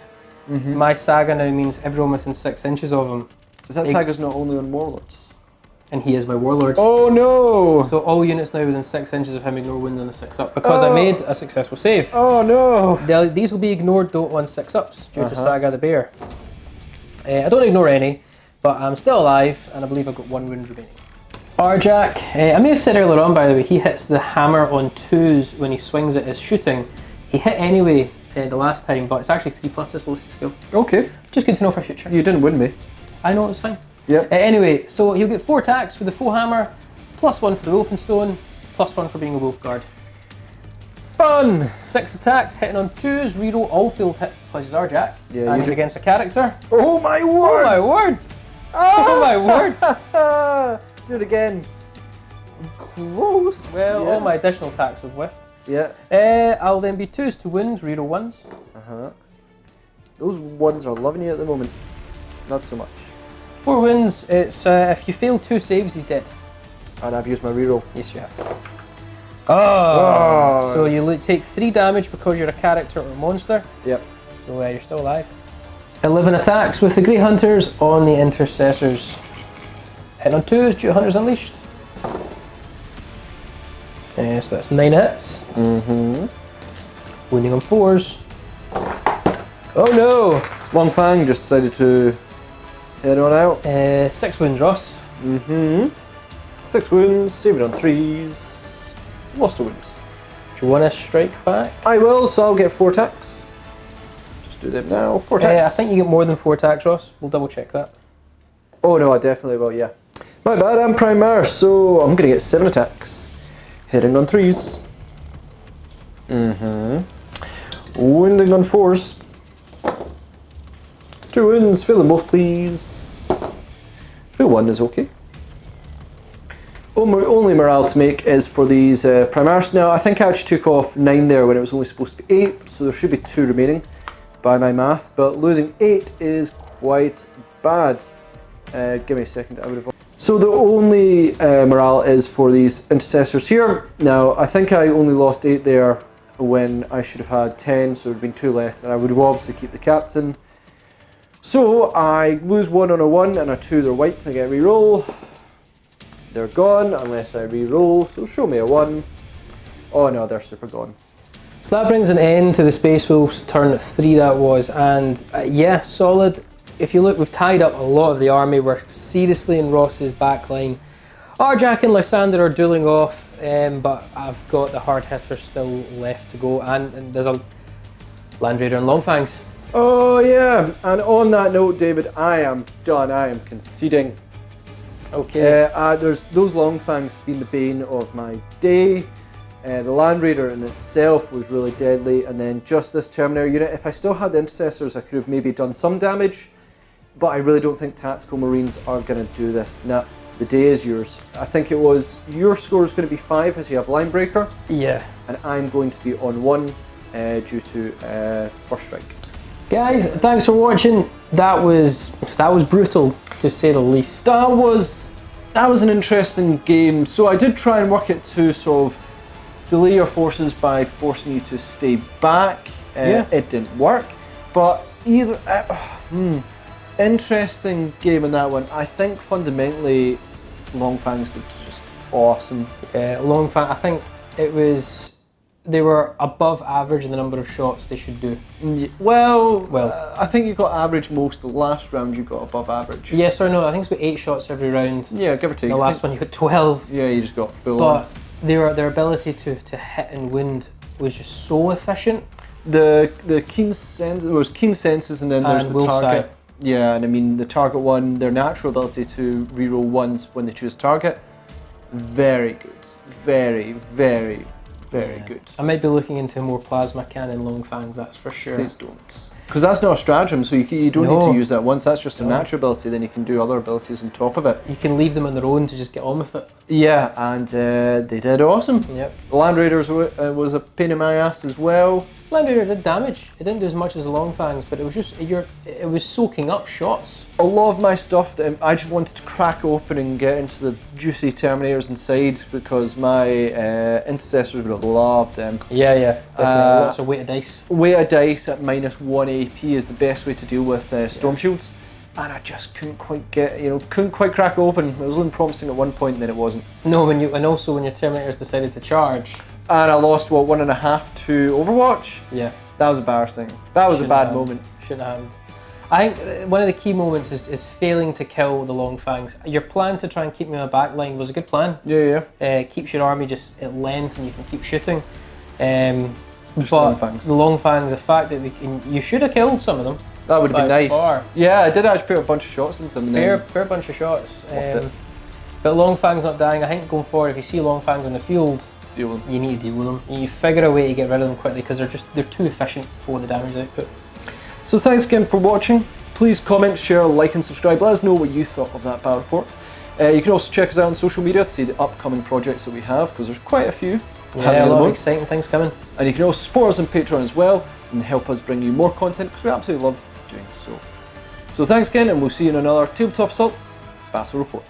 my saga now means everyone within 6 inches of him. Is that saga's not only on warlords? And he is my warlord. Oh no! So all units now within 6 inches of him ignore wounds on a 6-up because I made a successful save. Oh no! These will be ignored though on 6-ups due to Saga the Bear. I don't ignore any, but I'm still alive and I believe I've got 1 wound remaining. Arjac, I may have said earlier on by the way, he hits the hammer on 2s when he swings it as shooting. He hit anyway the last time, but it's actually 3+ his ballistic skill. Okay. Just good to know for future. You didn't win me. I know, it's fine. Yep. Anyway, so he'll get 4 attacks with the full hammer, +1 for the Wolfenstone, +1 for being a Wolfguard. Fun! 6 attacks, hitting on 2s, reroll all failed hits because he's Arjac. Yeah, and he's against a character. Oh my word! Oh my word! Oh my word! Do it again. Close. Well, yeah. all my additional attacks have whiffed. Yeah. I'll then be 2s to wounds, reroll 1s. Those 1s are loving you at the moment. Not so much. 4 wounds, it's if you fail 2 saves, he's dead. And I've used my reroll. Yes, you have. Oh! So you take 3 damage because you're a character or a monster. Yep. So you're still alive. 11 attacks with the Grey Hunters on the Intercessors. Hitting on 2s due to Hunters Unleashed. So that's 9 hits. Wounding on 4s. Oh no! Wang Fang just decided to head on out. 6 wounds, Ross. 6 wounds, save it on 3s. Lost a wound. Do you want to strike back? I will, so I'll get 4 attacks. Just do them now. 4 attacks. I think you get more than 4 attacks, Ross. We'll double check that. Oh no, I definitely will, yeah. My bad, I'm Primer, so I'm going to get 7 attacks. Hitting on 3s. Wounding on 4s. 2 wounds, fill them both please. Fill 1 is okay. Only morale to make is for these Primars. Now, I think I actually took off 9 there when it was only supposed to be 8, so there should be 2 remaining by my math, but losing 8 is quite bad. Give me a second, I would have... So the only morale is for these Intercessors here. Now, I think I only lost 8 there when I should have had 10, so there would have been 2 left, and I would have obviously keep the Captain. So I lose 1 on a 1 and a 2, they're white, I get a reroll. They're gone unless I re-roll, so show me a 1. Oh no, they're super gone. So that brings an end to the Space Wolves turn 3 that was, and yeah, solid. If you look, we've tied up a lot of the army. We're seriously in Ross's backline. Arjac and Lysander are dueling off, but I've got the hard hitters still left to go, and there's a Land Raider and Longfangs. Oh yeah, and on that note, David, I am done. I am conceding. Okay. There's those Longfangs been the bane of my day. The Land Raider in itself was really deadly, and then just this Terminator unit. If I still had the Intercessors, I could have maybe done some damage, but I really don't think Tactical Marines are going to do this. Nah, the day is yours. I think it was your score is going to be 5 as you have Line Breaker. Yeah. And I'm going to be on 1 due to First Strike. Guys, thanks for watching. That was brutal, to say the least. That was an interesting game. So I did try and work it to sort of delay your forces by forcing you to stay back. Yeah. It didn't work, but either interesting game in that one. I think fundamentally Longfangs looked just awesome. Yeah, Longfang, I think they were above average in the number of shots they should do. Well, I think you got average most. The last round you got above average. Yes or no, I think it's got 8 shots every round. Yeah, give or take. The last one you got 12. Yeah, you just got full But on. their ability to hit and wound was just so efficient. The keen sense, there was keen senses, and then there's And the will target. sight. Yeah, and I mean the target one, their natural ability to reroll 1s when they choose target, very good, very, very, very good. I might be looking into more plasma cannon Longfangs, that's for sure. Please don't. Because that's not a stratagem, so you don't need No. to use that once. That's just a natural ability. Then you can do other abilities on top of it. You can leave them on their own to just get on with it. Yeah, and they did awesome. Yep. The Land Raiders was a pain in my ass as well. Land Raider did damage. It didn't do as much as the Longfangs, but it was just it was soaking up shots. A lot of my stuff that I just wanted to crack open and get into the juicy Terminators inside because my Intercessors would have loved them. Yeah, definitely. Lots of weight of dice. Weight of dice at -1 AP is the best way to deal with Storm Shields, and I just couldn't quite couldn't quite crack it open. It was only promising at one point, and then it wasn't. No, and also when your Terminators decided to charge. And I lost 1.5 to Overwatch. Yeah. That was embarrassing. That was a bad moment. Shouldn't have happened. I think one of the key moments is failing to kill the Longfangs. Your plan to try and keep me on my back line was a good plan. Yeah. Keeps your army just at length and you can keep shooting. Just but Longfangs. the Longfangs, the fact that you should have killed some of them. That would have been by nice. far. Yeah, I did actually put a bunch of shots into them. Fair bunch of shots. Loved it. But Longfang's not dying. I think going forward, if you see Longfangs on the field, Deal with them. you need to deal with them. You figure a way to get rid of them quickly because they're too efficient for the damage they put. So thanks again for watching. Please comment, share, like and subscribe. Let us know what you thought of that battle report. You can also check us out on social media to see the upcoming projects that we have, because there's quite a few. Yeah, a lot of exciting things coming. And you can also support us on Patreon as well and help us bring you more content, because we absolutely love doing so. So thanks again, and we'll see you in another Tabletop Assault Battle Report.